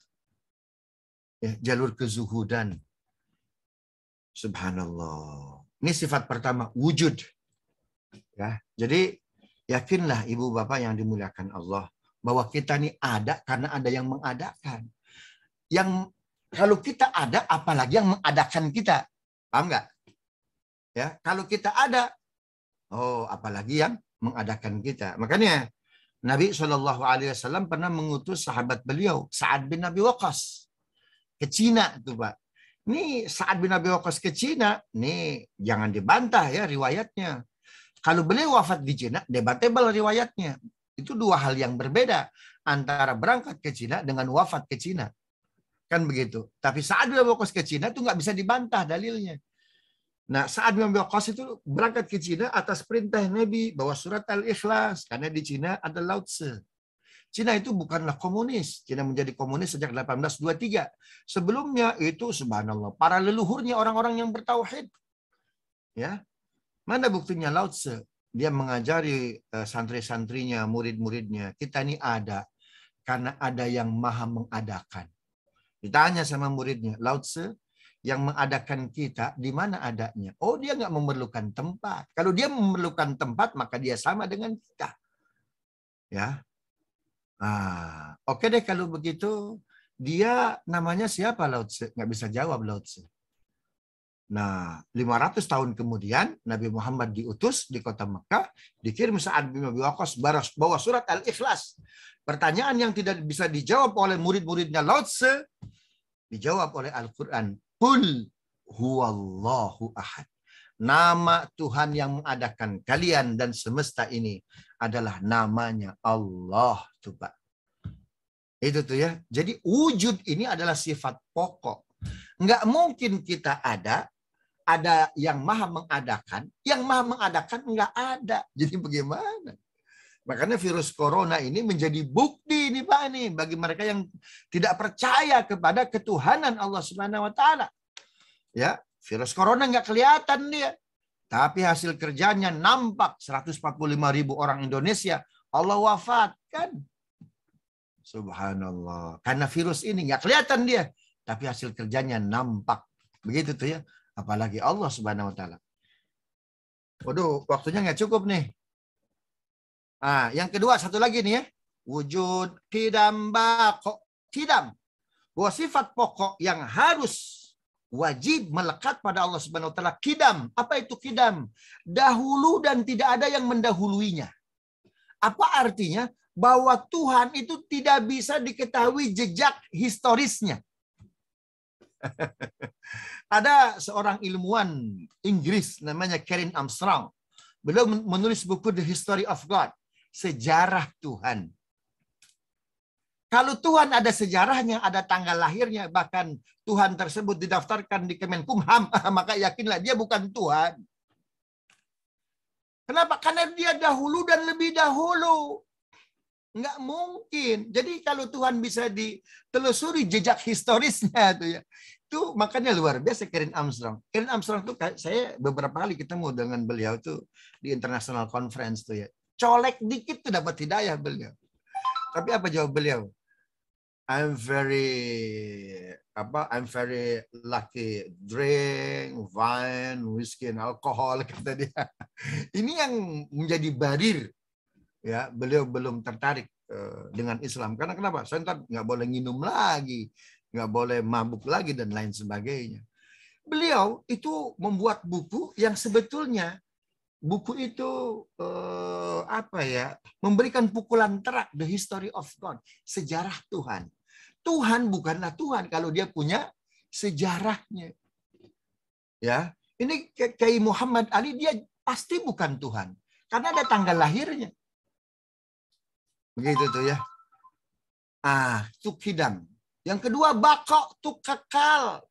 Ya, jalur kezuhudan. Subhanallah. Ini sifat pertama, wujud. Ya, jadi yakinlah ibu bapak yang dimuliakan Allah, bahwa kita ini ada karena ada yang mengadakan. Yang kalau kita ada, apalagi yang mengadakan kita. Paham nggak? Ya, kalau kita ada, oh apalagi yang mengadakan kita. Makanya Nabi SAW pernah mengutus sahabat beliau, Sa'ad bin Abi Waqqas, ke Cina tuh Pak. Ini Sa'ad bin Abi Waqqas ke Cina, nih jangan dibantah ya riwayatnya. Kalau beliau wafat di Cina, debatable riwayatnya. Itu dua hal yang berbeda antara berangkat ke Cina dengan wafat ke Cina. Kan begitu. Tapi Sa'ad bin Abi Waqqas ke Cina itu nggak bisa dibantah dalilnya. Nah, Sa'ad bin Abi Waqqas itu berangkat ke Cina atas perintah Nabi bawa surat Al-Ikhlas. Karena di Cina ada Lao Tse. Cina itu bukanlah komunis. Cina menjadi komunis sejak 1823. Sebelumnya itu subhanallah, para leluhurnya orang-orang yang bertauhid. Ya. Mana buktinya Lao Tse? Dia mengajari santri-santrinya, murid-muridnya. Kita ini ada karena ada yang maha mengadakan. Ditanya sama muridnya, Lao Tse, yang mengadakan kita di mana adanya? Oh, dia nggak memerlukan tempat. Kalau dia memerlukan tempat, maka dia sama dengan kita. Ya, oke deh kalau begitu. Dia namanya siapa Lao Tse? Nggak bisa jawab Lao Tse. Nah, 500 tahun kemudian Nabi Muhammad diutus di kota Mekah, dikirim Sa'ad bin Abi Waqqas bawa surat Al-Ikhlas. Pertanyaan yang tidak bisa dijawab oleh murid-muridnya Lao Tse, dijawab oleh Al-Quran. Qul huwallahu ahad. Nama Tuhan yang mengadakan kalian dan semesta ini adalah namanya Allah. Tuh, Pak. Itu tuh ya. Jadi wujud ini adalah sifat pokok. Nggak mungkin kita ada yang maha mengadakan, yang maha mengadakan nggak ada. Jadi bagaimana? Makanya virus corona ini menjadi bukti nih Pak nih bagi mereka yang tidak percaya kepada ketuhanan Allah Subhanahu wa taala. Ya, virus corona nggak kelihatan dia. Tapi hasil kerjanya nampak. 145.000 orang Indonesia Allah wafatkan. Subhanallah. Karena virus ini nggak kelihatan dia, tapi hasil kerjanya nampak. Begitu tuh ya. Apalagi Allah Subhanahu wa taala. Waduh, waktunya nggak cukup nih. Yang kedua satu lagi nih ya. Wujud qidam baqo. Qidam. Bahwa sifat pokok yang harus wajib melekat pada Allah Subhanahu wa taala. Qidam. Apa itu qidam? Dahulu dan tidak ada yang mendahuluinya. Apa artinya? Bahwa Tuhan itu tidak bisa diketahui jejak historisnya. Ada seorang ilmuwan Inggris namanya Karen Armstrong. Beliau menulis buku The History of God. Sejarah Tuhan. Kalau Tuhan ada sejarahnya, ada tanggal lahirnya, bahkan Tuhan tersebut didaftarkan di Kemenkumham, maka yakinlah dia bukan Tuhan. Kenapa? Karena dia dahulu dan lebih dahulu. Nggak mungkin. Jadi kalau Tuhan bisa ditelusuri jejak historisnya tuh ya. Itu makanya luar biasa Karen Armstrong. Karen Armstrong tuh saya beberapa kali ketemu dengan beliau tuh di International Conference tuh ya. Colek dikit tuh dapat hidayah beliau. Tapi apa jawab beliau? I'm very I'm very lucky, drink, wine, whiskey, and alcohol, kata dia. Ini yang menjadi barir, ya. Beliau belum tertarik dengan Islam. Karena kenapa? Saya nggak boleh minum lagi, nggak boleh mabuk lagi, dan lain sebagainya. Beliau itu membuat buku yang sebetulnya buku itu memberikan pukulan telak, The History of God, sejarah Tuhan. Tuhan bukanlah Tuhan kalau dia punya sejarahnya. Ya, ini Kiai Muhammad Ali, dia pasti bukan Tuhan karena ada tanggal lahirnya. Begitu tuh ya. Tukidam. Yang kedua, bakok, tuh kekal.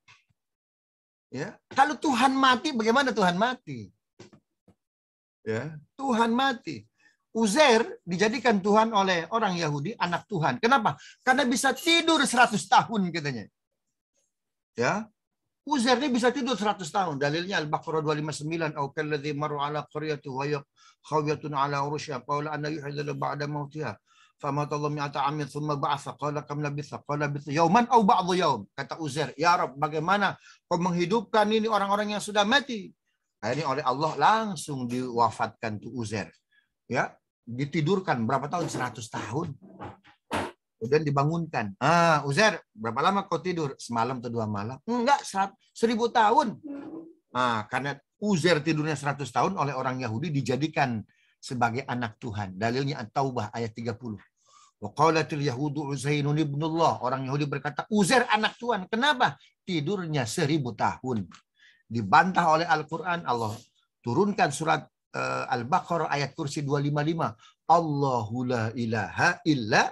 Ya, kalau Tuhan mati, bagaimana Tuhan mati? Ya, Tuhan mati. Uzair dijadikan Tuhan oleh orang Yahudi, anak Tuhan. Kenapa? Karena bisa tidur 100 tahun katanya. Ya. Uzair ini bisa tidur 100 tahun. Dalilnya Al-Baqarah 259, "Au kalladzi marra 'ala qaryati wa hiya khawiyatun 'ala urushiha qala anna yuhyi ba'da mautiha. Famata Allah mi'ata 'amin thumma ba'atha qala kam labitha qala labitha yawman aw ba'dha yawm." Kata Uzair, "Ya Rabb, bagaimana kau menghidupkan ini orang-orang yang sudah mati?" Akhirnya oleh Allah langsung diwafatkan tuh Uzair. Ya, ditidurkan berapa tahun? 100 tahun. Kemudian dibangunkan. Uzair, berapa lama kau tidur? Semalam atau 2 malam? Enggak, 1000 tahun. Karena Uzair tidurnya 100 tahun, oleh orang Yahudi dijadikan sebagai anak Tuhan. Dalilnya At-Taubah ayat 30. Wa qalatil yahudu Uzairun ibnullah. Orang Yahudi berkata, Uzair anak Tuhan. Kenapa? Tidurnya 1000 tahun. Dibantah oleh Al-Quran. Allah turunkan surat Al-Baqarah ayat kursi 255. Allahu la ilaha illa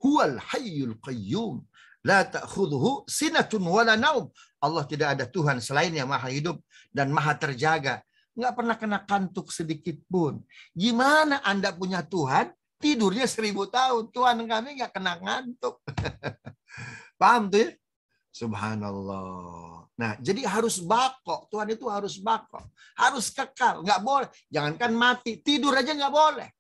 huwal hayyul qayyum. La ta'khudhuhu sinatun wala naum. Allah tidak ada Tuhan selain yang maha hidup dan maha terjaga. Nggak pernah kena kantuk sedikit pun. Gimana Anda punya Tuhan, tidurnya 1000 tahun. Tuhan kami nggak kena ngantuk. Paham tuh ya? Subhanallah. Nah, jadi harus bakok. Tuhan itu harus bakok. Harus kekal. Nggak boleh. Jangankan mati. Tidur aja nggak boleh.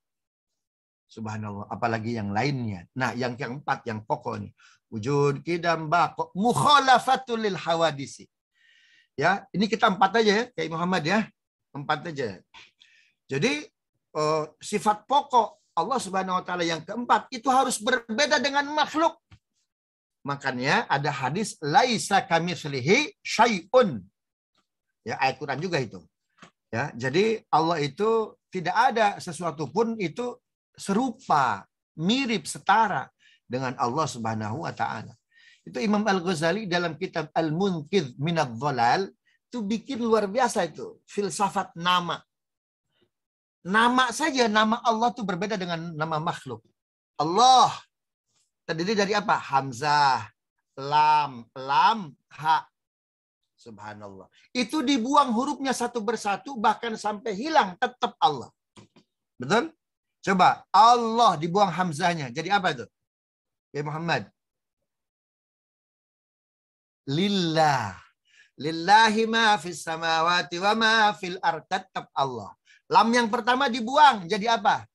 Subhanallah. Apalagi yang lainnya. Nah, yang keempat, yang pokok nih. Wujud kidam bakok. Mukhalafatul lil hawadisi. Ya, ini kita 4 aja ya. Kayak Muhammad ya. 4 aja. Jadi, sifat pokok Allah Subhanahu wa Ta'ala yang keempat, itu harus berbeda dengan makhluk. Makanya ada hadis laisa kamitslihi syai'un. Ya, ayat Quran juga itu. Ya, jadi Allah itu tidak ada sesuatu pun itu serupa, mirip, setara dengan Allah Subhanahu wa Ta'ala. Itu Imam Al-Ghazali dalam kitab Al-Munqidh Minadh Dhalal itu bikin luar biasa itu, filsafat nama. Nama saja, nama Allah itu berbeda dengan nama makhluk. Allah terdiri dari apa? Hamzah, lam, ha. Subhanallah. Itu dibuang hurufnya satu persatu, bahkan sampai hilang, tetap Allah. Betul? Coba, Allah dibuang hamzahnya. Jadi apa itu? Ya Muhammad. Lillah. Lillahi ma fis samawati wa ma fil ardh, tetap Allah. Lam yang pertama dibuang, jadi apa?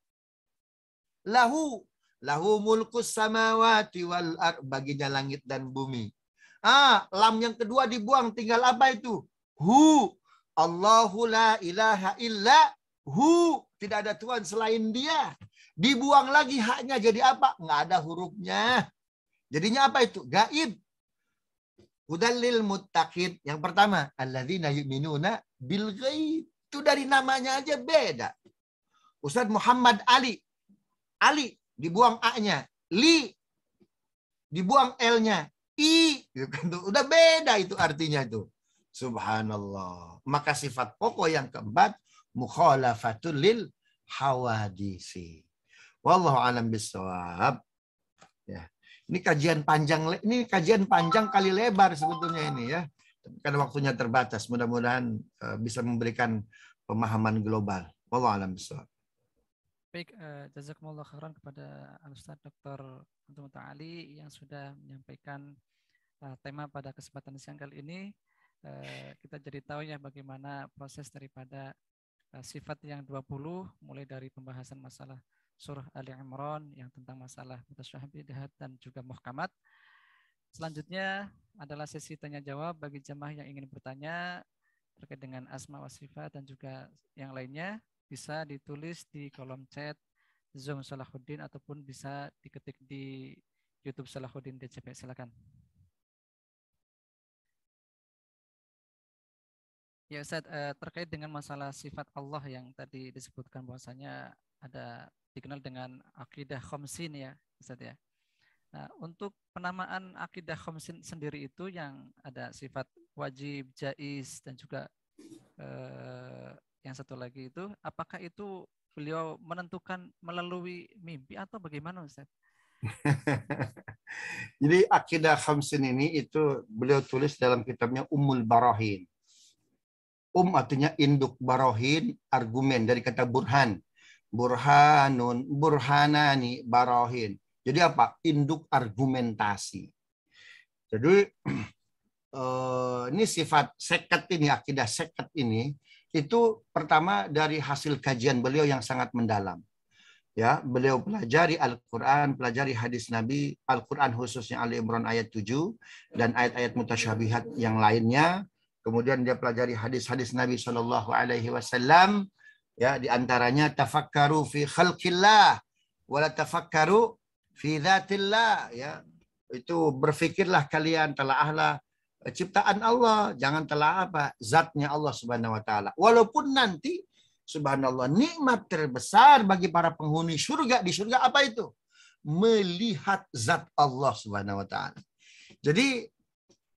Lahu. Lahu mulkus samawati wal ardh, baginya langit dan bumi. Lam yang kedua dibuang, tinggal apa itu? Hu. Allahu la ilaha illa hu. Tidak ada Tuhan selain dia. Dibuang lagi haknya, jadi apa? Nggak ada hurufnya. Jadinya apa itu? Gaib. Hudallil muttaqin. Yang pertama, alladzina yu'minuna bil ghaib. Itu dari namanya aja beda. Ustaz Muhammad Ali. Ali dibuang A-nya. Li dibuang L-nya. I. Udah beda itu artinya itu. Subhanallah. Maka sifat pokok yang keempat, mukhalafatul lil hawadisi. Wallahu alam bissawab. Ya. Ini kajian panjang kali lebar sebetulnya ini ya. Karena waktunya terbatas. Mudah-mudahan bisa memberikan pemahaman global. Wallahu alam bissawab. Baik, jazakumullah khairan kepada Ustaz Dr. Antum Ali yang sudah menyampaikan tema pada kesempatan siang kali ini. Kita jadi tahu ya bagaimana proses daripada sifat yang 20, mulai dari pembahasan masalah surah Ali Imran yang tentang masalah mutasyabihat dan juga muhkamat. Selanjutnya adalah sesi tanya jawab bagi jemaah yang ingin bertanya terkait dengan asma wa sifat dan juga yang lainnya, bisa ditulis di kolom chat Zoom Salahuddin ataupun bisa diketik di YouTube Salahuddin DCP. Silakan. Ya Ustaz, terkait dengan masalah sifat Allah yang tadi disebutkan bahwasanya ada dikenal dengan akidah khamsin ya Ustaz ya. Nah, untuk penamaan akidah khamsin sendiri itu yang ada sifat wajib, jaiz dan juga yang satu lagi itu, apakah itu beliau menentukan melalui mimpi atau bagaimana Ustaz? Jadi akidah khamsin ini itu beliau tulis dalam kitabnya Ummul Barahin. Artinya induk, barohin argumen dari kata burhan. Burhanun, burhanani, barohin. Jadi apa? Induk argumentasi. Jadi ini sifat sekat ini, akidah sekat ini, itu pertama dari hasil kajian beliau yang sangat mendalam. Ya, beliau pelajari Al-Quran, pelajari hadis Nabi, Al-Quran khususnya Ali Imran ayat 7 dan ayat-ayat mutasyabihat yang lainnya. Kemudian dia pelajari hadis-hadis Nabi Shallallahu Alaihi Wasallam. Ya, diantaranya tafakkaru fi khalqillah, wala tafakkaru fi dzatillah. Ya, itu berfikirlah kalian, telaahlah ciptaan Allah, jangan telah apa zatnya Allah Subhanahu Wa Taala. Walaupun nanti Subhanallah, nikmat terbesar bagi para penghuni surga di surga apa itu? Melihat zat Allah Subhanahu Wa Taala. Jadi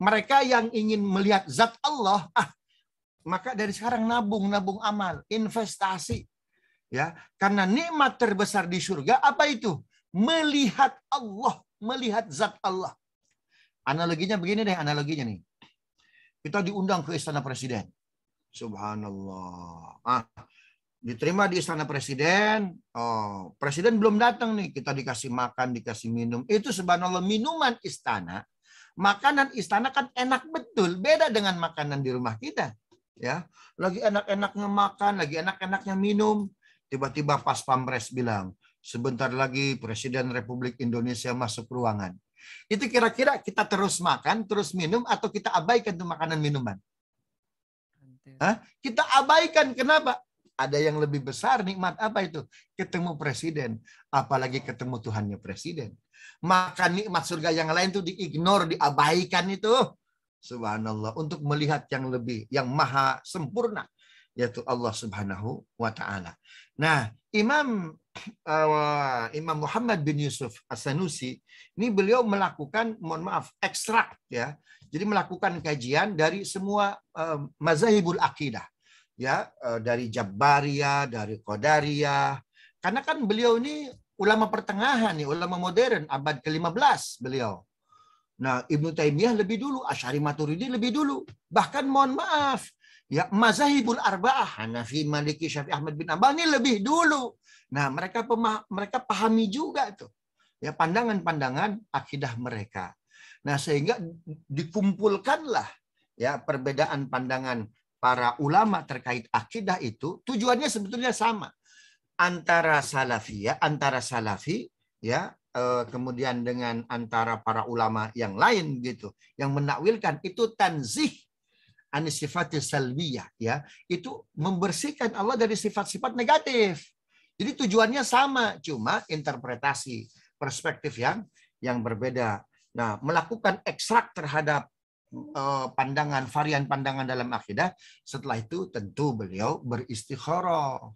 mereka yang ingin melihat zat Allah, maka dari sekarang nabung amal, investasi. Ya, karena nikmat terbesar di surga apa itu? Melihat Allah, melihat zat Allah. Analoginya begini deh, analoginya nih. Kita diundang ke istana presiden. Subhanallah. Diterima di istana presiden. Oh, presiden belum datang nih, kita dikasih makan, dikasih minum. Itu subhanallah, minuman istana. Makanan istana kan enak betul, beda dengan makanan di rumah kita. Ya, lagi enak-enaknya makan, lagi enak-enaknya minum, tiba-tiba pas pampres bilang, sebentar lagi Presiden Republik Indonesia masuk ruangan. Itu kira-kira kita terus makan, terus minum, atau kita abaikan tuh makanan minuman? Kita abaikan, kenapa? Ada yang lebih besar nikmat apa itu? Ketemu presiden, apalagi ketemu Tuhannya presiden. Maka nikmat surga yang lain itu diignore, diabaikan itu. Subhanallah, untuk melihat yang lebih, yang maha sempurna, yaitu Allah Subhanahu wa Ta'ala. Nah, Imam Muhammad bin Yusuf As-Sanusi ini beliau melakukan, mohon maaf, ekstrak ya. Jadi melakukan kajian dari semua mazhabul akidah. Ya, dari Jabariyah, dari Qadariyah. Karena kan beliau ini ulama pertengahan nih, ulama modern abad ke-15 beliau. Nah, Ibnu Taimiyah lebih dulu, Asy'ari Maturidi lebih dulu. Bahkan mohon maaf, ya mazhabul arba'ah, Hanafi, Maliki, Syafi'i, Ahmad bin Hanbal ini lebih dulu. Nah, mereka pahami juga tuh. Ya, pandangan-pandangan akidah mereka. Nah, sehingga dikumpulkanlah ya perbedaan pandangan para ulama terkait akidah itu, tujuannya sebetulnya sama. Antara salafi ya, kemudian dengan antara para ulama yang lain gitu, yang menakwilkan itu tanzih anis sifatis salbiyah ya, itu membersihkan Allah dari sifat-sifat negatif. Jadi tujuannya sama, cuma interpretasi, perspektif yang berbeda. Nah, melakukan ekstrak terhadap pandangan, varian pandangan dalam akidah, setelah itu tentu beliau beristikharah.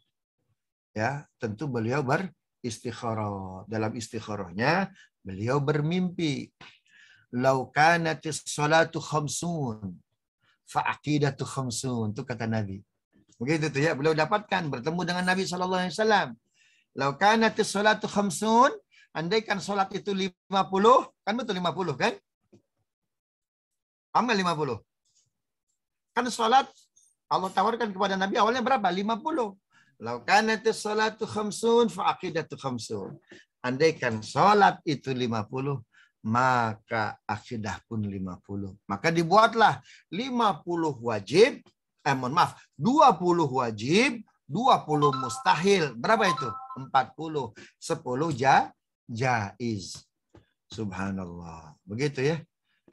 Ya, tentu beliau beristikharah. Dalam istikharahnya beliau bermimpi. Lau kanatis salatu khamsun fa aqidatu khamsun, itu kata Nabi. Begitu tuh ya, beliau dapatkan bertemu dengan Nabi sallallahu alaihi wasallam. Lau kanatis salatu khamsun, andaikan salat itu 50, kan betul 50 kan? Amal 50. Kan salat Allah tawarkan kepada Nabi awalnya berapa? 50. Lau kanatis salatu khamsun fa aqidatu khamsun. Andaikan salat itu 50, maka akidah pun 50. Maka dibuatlah 50 wajib, 20 wajib, 20 mustahil. Berapa itu? 40. 10 jaiz. Subhanallah. Begitu ya.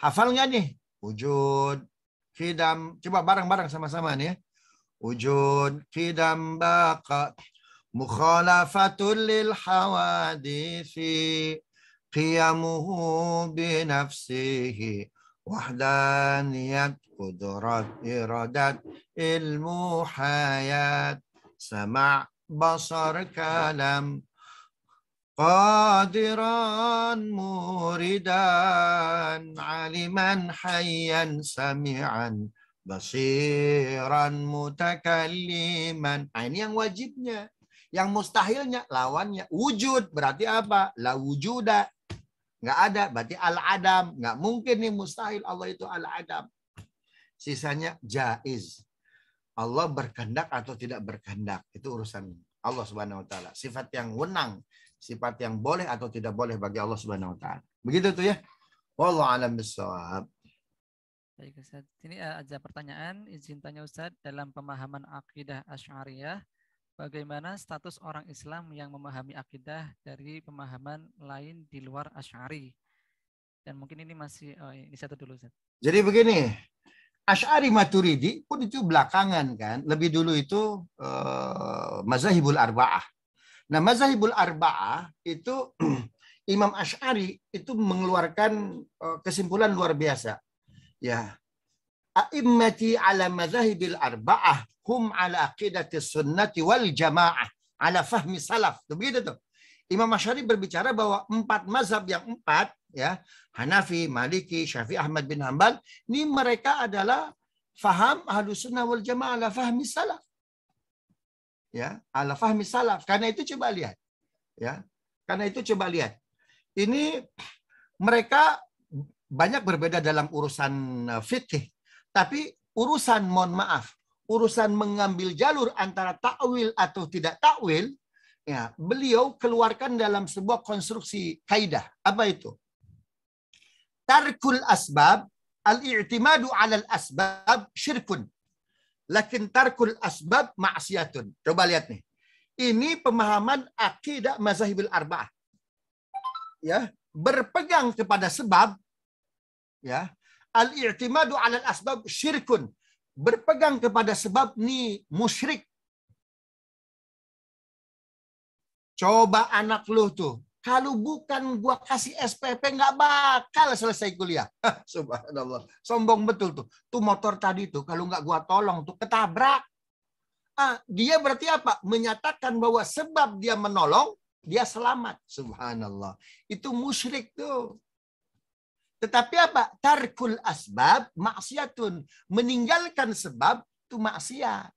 Hafal nggak nih? wujud, qidam. Coba bareng-barang sama-sama nih ya. Wujud, qidam, baqa, mukhalafatul lil hawadisi, qiyamuhu binafsihi, wahdaniyat, qudrat, iradat, ilmu, hayat, sama' basar, kalam, qadiran muridan, aliman hayyan sami'an, basiran mutakalliman. Nah, ini yang wajibnya. Yang mustahilnya lawannya wujud. Berarti apa? La wujuda. Nggak ada. Berarti al-adam. Nggak mungkin nih mustahil. Allah itu al-adam. Sisanya jaiz. Allah berkehendak atau tidak berkehendak. Itu urusan Allah Subhanahu wa taala. Sifat yang wenang, sifat yang boleh atau tidak boleh bagi Allah Subhanahu wa taala. Begitu tuh ya. Wallahu a'lam bishawab. Baik Ustaz. Ini ada pertanyaan, izin tanya Ustaz, dalam pemahaman akidah Asy'ariyah, bagaimana status orang Islam yang memahami akidah dari pemahaman lain di luar Asy'ari? Dan mungkin ini masih ini satu dulu Ustaz. Jadi begini, Asy'ari Maturidi pun itu belakangan kan. Lebih dulu itu Mazahibul Arba'ah. Nah, Mazahibul Arba'ah itu Imam Asy'ari itu mengeluarkan kesimpulan luar biasa. Ya. A'immati ala mazahibil arba'ah hum ala aqidati sunnati wal jamaah ala fahmi salaf. Begitu tuh. Imam Asy'ari berbicara bahwa 4 mazhab yang 4 ya, Hanafi, Maliki, Syafi'i, Ahmad bin Hanbal, ini mereka adalah faham Ahlus Sunnah wal Jamaah ala fahmi salaf. Ya, ala fahmi salaf. Karena itu coba lihat. Ya. Karena itu coba lihat. Ini mereka banyak berbeda dalam urusan fikih, tapi urusan mohon maaf, urusan mengambil jalur antara takwil atau tidak takwil, ya, beliau keluarkan dalam sebuah konstruksi kaidah. Apa itu? Tarkul asbab, al-i'timadu 'alal asbab syirkun. Lakin tarkul asbab ma'siyatun. Coba lihat nih. Ini pemahaman akidah mazhabil arba'ah. Ya, berpegang kepada sebab, ya, al-i'timadu 'alal asbab syirkun. Berpegang kepada sebab ni musyrik. Coba anak lu tuh, kalau bukan gua kasih SPP nggak bakal selesai kuliah. Subhanallah. Sombong betul tuh. Tuh motor tadi tuh kalau nggak gua tolong tuh ketabrak. Dia berarti apa? Menyatakan bahwa sebab dia menolong, dia selamat. Subhanallah. Itu musyrik tuh. Tetapi apa? Tarkul asbab maksiatun. Meninggalkan sebab itu maksiat.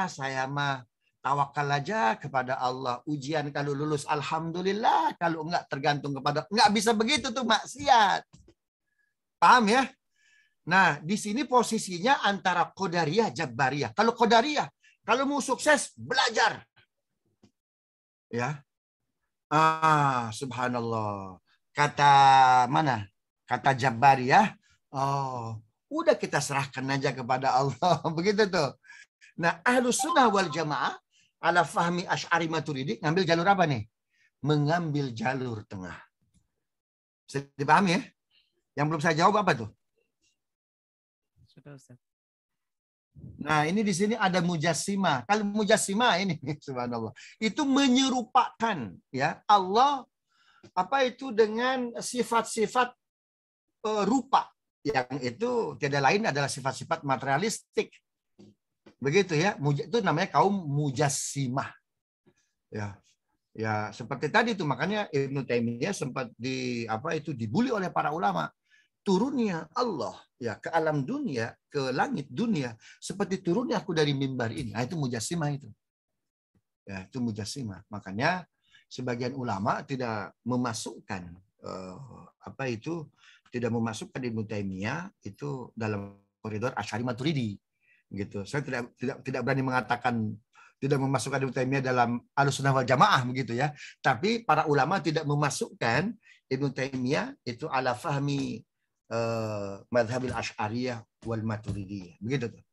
Saya mah tawakal aja kepada Allah. Ujian kalau lulus alhamdulillah, kalau enggak tergantung kepada, enggak bisa begitu tuh maksiat. Paham ya? Nah, di sini posisinya antara Qadariyah, Jabariyah. Kalau Qadariyah, kalau mau sukses belajar. Ya. Subhanallah. Kata mana? Kata Jabariyah, udah kita serahkan aja kepada Allah. Begitu tuh. Nah, Ahlus Sunnah wal Jamaah ala fahmi Asy'ari Maturidi ngambil jalur apa nih? Mengambil jalur tengah. Bisa dipahami ya? Yang belum saya jawab apa tuh? Sudah Ustaz. Nah, ini di sini ada mujassimah. Kalau mujassimah ini subhanallah, itu menyerupakan ya Allah apa itu dengan sifat-sifat rupa yang itu tidak lain adalah sifat-sifat materialistik. Begitu ya, itu namanya kaum mujassimah. Ya. Ya, seperti tadi itu makanya Ibnu Taimiyah sempat dibully oleh para ulama. Turunnya Allah ya ke alam dunia, ke langit dunia seperti turunnya aku dari mimbar ini. Itu mujassimah itu. Ya, itu mujassimah. Makanya sebagian ulama tidak memasukkan tidak memasukkan Ibnu Taimiyah itu dalam koridor Asy'ari Maturidi. Gitu. Saya tidak berani mengatakan tidak memasukkan Ibnu Taimiyah dalam Ahlus Sunnah wal Jamaah begitu ya. Tapi para ulama tidak memasukkan Ibnu Taimiyah itu ala fahmi madhabil Asy'ariyah wal Maturidiyah. Begitu tuh.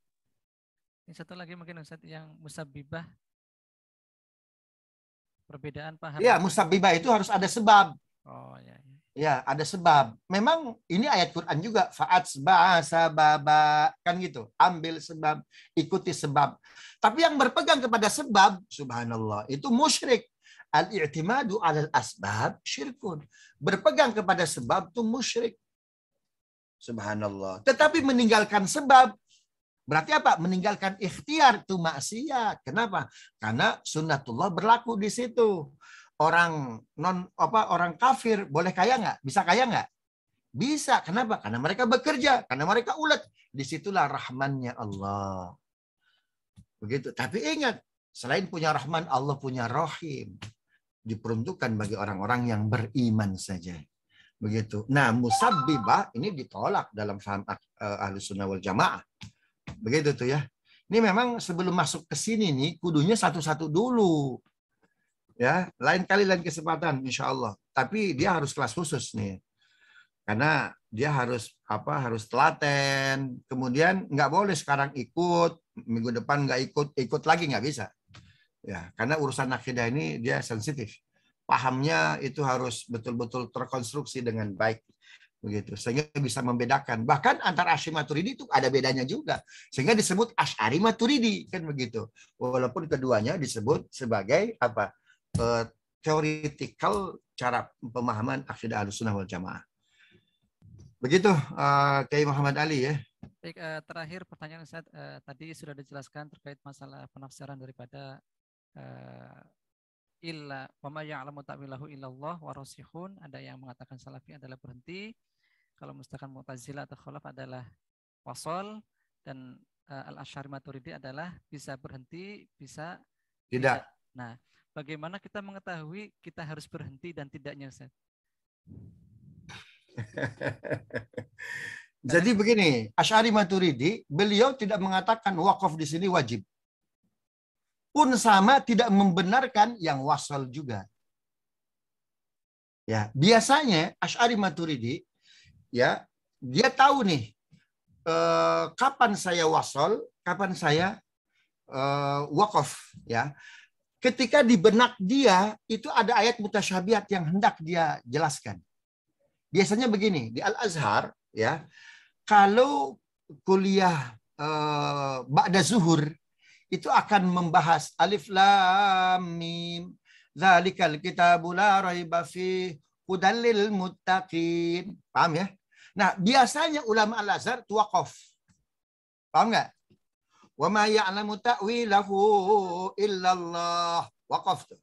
Ini satu lagi mungkin Ustaz yang musabbibah. Perbedaan paham. Ya, musabbibah itu harus ada sebab. Oh ya. Ya, ada sebab. Memang ini ayat Quran juga. Fa'at sababa. Kan gitu. Ambil sebab, ikuti sebab. Tapi yang berpegang kepada sebab, subhanallah, itu musyrik. Al-i'timadu alal asbab syirkun. Berpegang kepada sebab itu musyrik. Subhanallah. Tetapi meninggalkan sebab, berarti apa? Meninggalkan ikhtiar itu maksiat. Kenapa? Karena sunnatullah berlaku di situ. Orang kafir boleh kaya nggak? Bisa kaya nggak? Bisa. Kenapa? Karena mereka bekerja, karena mereka ulet. Disitulah rahmannya Allah. Begitu. Tapi ingat, selain punya rahman, Allah punya rahim. Diperuntukkan bagi orang-orang yang beriman saja. Begitu. Nah, musabbibah ini ditolak dalam faham ahli sunnah wal jamaah. Begitu tuh ya. Ini memang sebelum masuk ke sini nih, kudunya satu-satu dulu. Ya, lain kali lain kesempatan insya Allah. Tapi dia harus kelas khusus nih. Karena dia harus telaten. Kemudian nggak boleh sekarang ikut, minggu depan nggak ikut lagi nggak bisa. Ya, karena urusan akidah ini dia sensitif. Pahamnya itu harus betul-betul terkonstruksi dengan baik. Begitu, sehingga bisa membedakan. Bahkan antara Asy'ari Maturidi itu ada bedanya juga, sehingga disebut Asy'ari Maturidi, kan begitu. Walaupun keduanya disebut sebagai theoretical cara pemahaman akidah Ahlussunnah wal Jamaah. Begitu, Kiai Muhammad Ali ya. Baik, terakhir pertanyaan Ustaz, tadi sudah dijelaskan terkait masalah penafsiran daripada illa wa ma ya'lamu ta'wilahu illallah wa rasikhun. Ada yang mengatakan salafi adalah berhenti. Kalau misalkan Mu'tazilah atau Khalaf adalah wasol, dan Al-Asy'ari Maturidi adalah bisa berhenti, bisa tidak. Nah, bagaimana kita mengetahui kita harus berhenti dan tidaknya, Ustaz? Jadi begini, Asy'ari Maturidi, beliau tidak mengatakan wakaf di sini wajib. Pun sama tidak membenarkan yang wasal juga. Ya, biasanya Asy'ari Maturidi ya, dia tahu nih kapan saya wasol, kapan saya wakaf ya. Ketika di benak dia itu ada ayat mutasyabihat yang hendak dia jelaskan. Biasanya begini, di Al-Azhar ya, kalau kuliah ba'da zuhur itu akan membahas alif lam mim dzalikal kitabu la raiba fi hudal lil muttaqin. Paham ya? Nah, biasanya ulama Al-Azhar itu waqaf. Paham nggak? Wa ma ya'lamu ta'wilahu illallah. Waqaf tuh.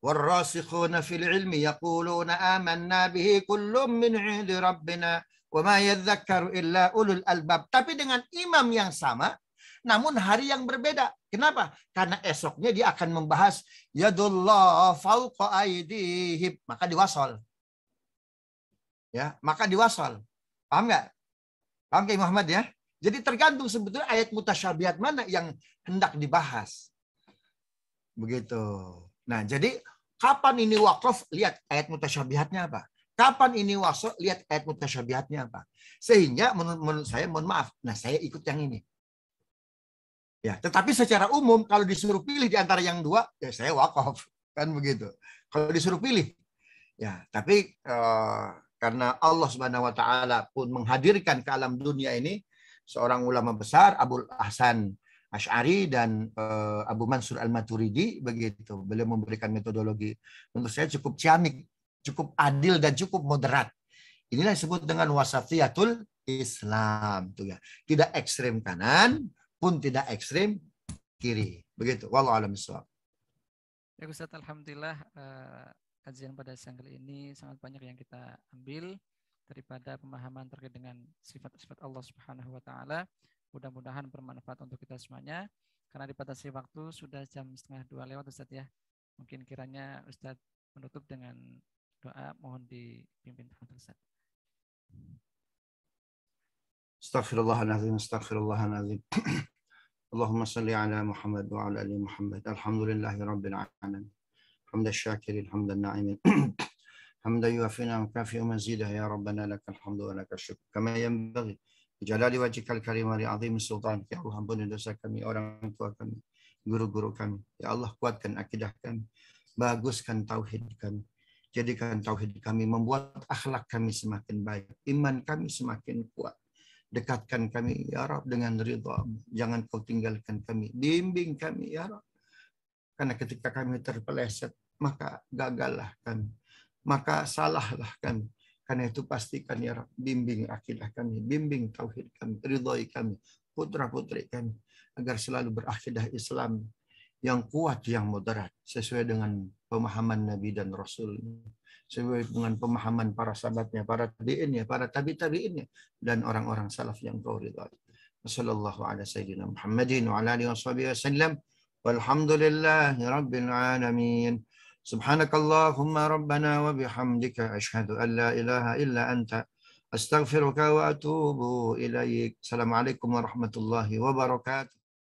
Warrasikhuna fil ilmi yaquluna amanna bihi kullum min 'indi rabbina wa ma yadhakkaru illa ulul albab. Tapi dengan imam yang sama, namun hari yang berbeda. Kenapa? Karena esoknya dia akan membahas yadullah fauqa aydihim. Maka diwasol. Ya, maka diwasol. Paham nggak? Paham Kiai Muhammad ya? Jadi tergantung sebetulnya ayat mutasyabihat mana yang hendak dibahas. Begitu. Nah, jadi kapan ini wakaf, lihat ayat mutasyabihatnya apa. Kapan ini wasol, lihat ayat mutasyabihatnya apa. Sehingga menurut saya, mohon maaf, nah saya ikut yang ini. Ya, tetapi secara umum kalau disuruh pilih di antara yang dua, ya saya wakaf. Kan begitu. Kalau disuruh pilih. Ya, tapi karena Allah Subhanahu wa taala pun menghadirkan ke alam dunia ini seorang ulama besar, Abul Hasan Asy'ari dan Abu Mansur Al-Maturidi, begitu. Beliau memberikan metodologi menurut saya cukup ciamik, cukup adil dan cukup moderat. Inilah disebut dengan wasatiyatul Islam, tuh ya. Tidak ekstrem kanan pun tidak ekstrem kiri. Begitu. Wallahu a'lam bishawab. Ya Ustaz, alhamdulillah kajian pada siang kali ini sangat banyak yang kita ambil daripada pemahaman terkait dengan sifat-sifat Allah Subhanahu wa taala. Mudah-mudahan bermanfaat untuk kita semuanya. Karena dibatasi waktu sudah jam 1:30 lewat Ustaz ya. Mungkin kiranya Ustaz menutup dengan doa, mohon dipimpin Ustaz. Astaghfirullahaladzim, astaghfirullahaladzim. Allahumma salli ala Muhammad wa ala ali Muhammad. Alhamdulillahi rabbil alamin. Hamdan syakirin, hamdan na'imin. Hamdan yuafina makafi'u mazidah ya Rabbana lakal hamdu wa lakal syukur. Kama yanbaghi jalali wajhikal karim wa li'azim sultan. Ya Allah, ampuni dosa kami, orang tua kami, guru-guru kami. Ya Allah, kuatkan akidah kami, baguskan tauhid kami. Jadikan tauhid kami, membuat akhlak kami semakin baik, iman kami semakin kuat. Dekatkan kami ya Rabb dengan ridha-Mu. Jangan Kau tinggalkan kami. Bimbing kami ya Rabb. Karena ketika kami terpeleset, maka gagallah kami. Maka salahlah kami. Karena itu pastikan ya Rabb, bimbing akidah kami, bimbing tauhid kami, ridhoi kami, putra-putri kami, agar selalu berakidah Islam yang kuat, yang moderat, sesuai dengan pemahaman Nabi dan Rasul, sesuai dengan pemahaman para sahabatnya, para tabi'innya, para tabi'innya, dan orang-orang salaf yang Kau ridhai. Wassallallahu ala sayyidina Muhammadin wa ala alihi wasallam. Walhamdulillahi rabbil alamin. Subhanakallahumma rabbana wa bihamdika asyhadu an la ilaha illa anta astaghfiruka wa atubu ilaik. Assalamualaikum warahmatullahi wabarakatuh.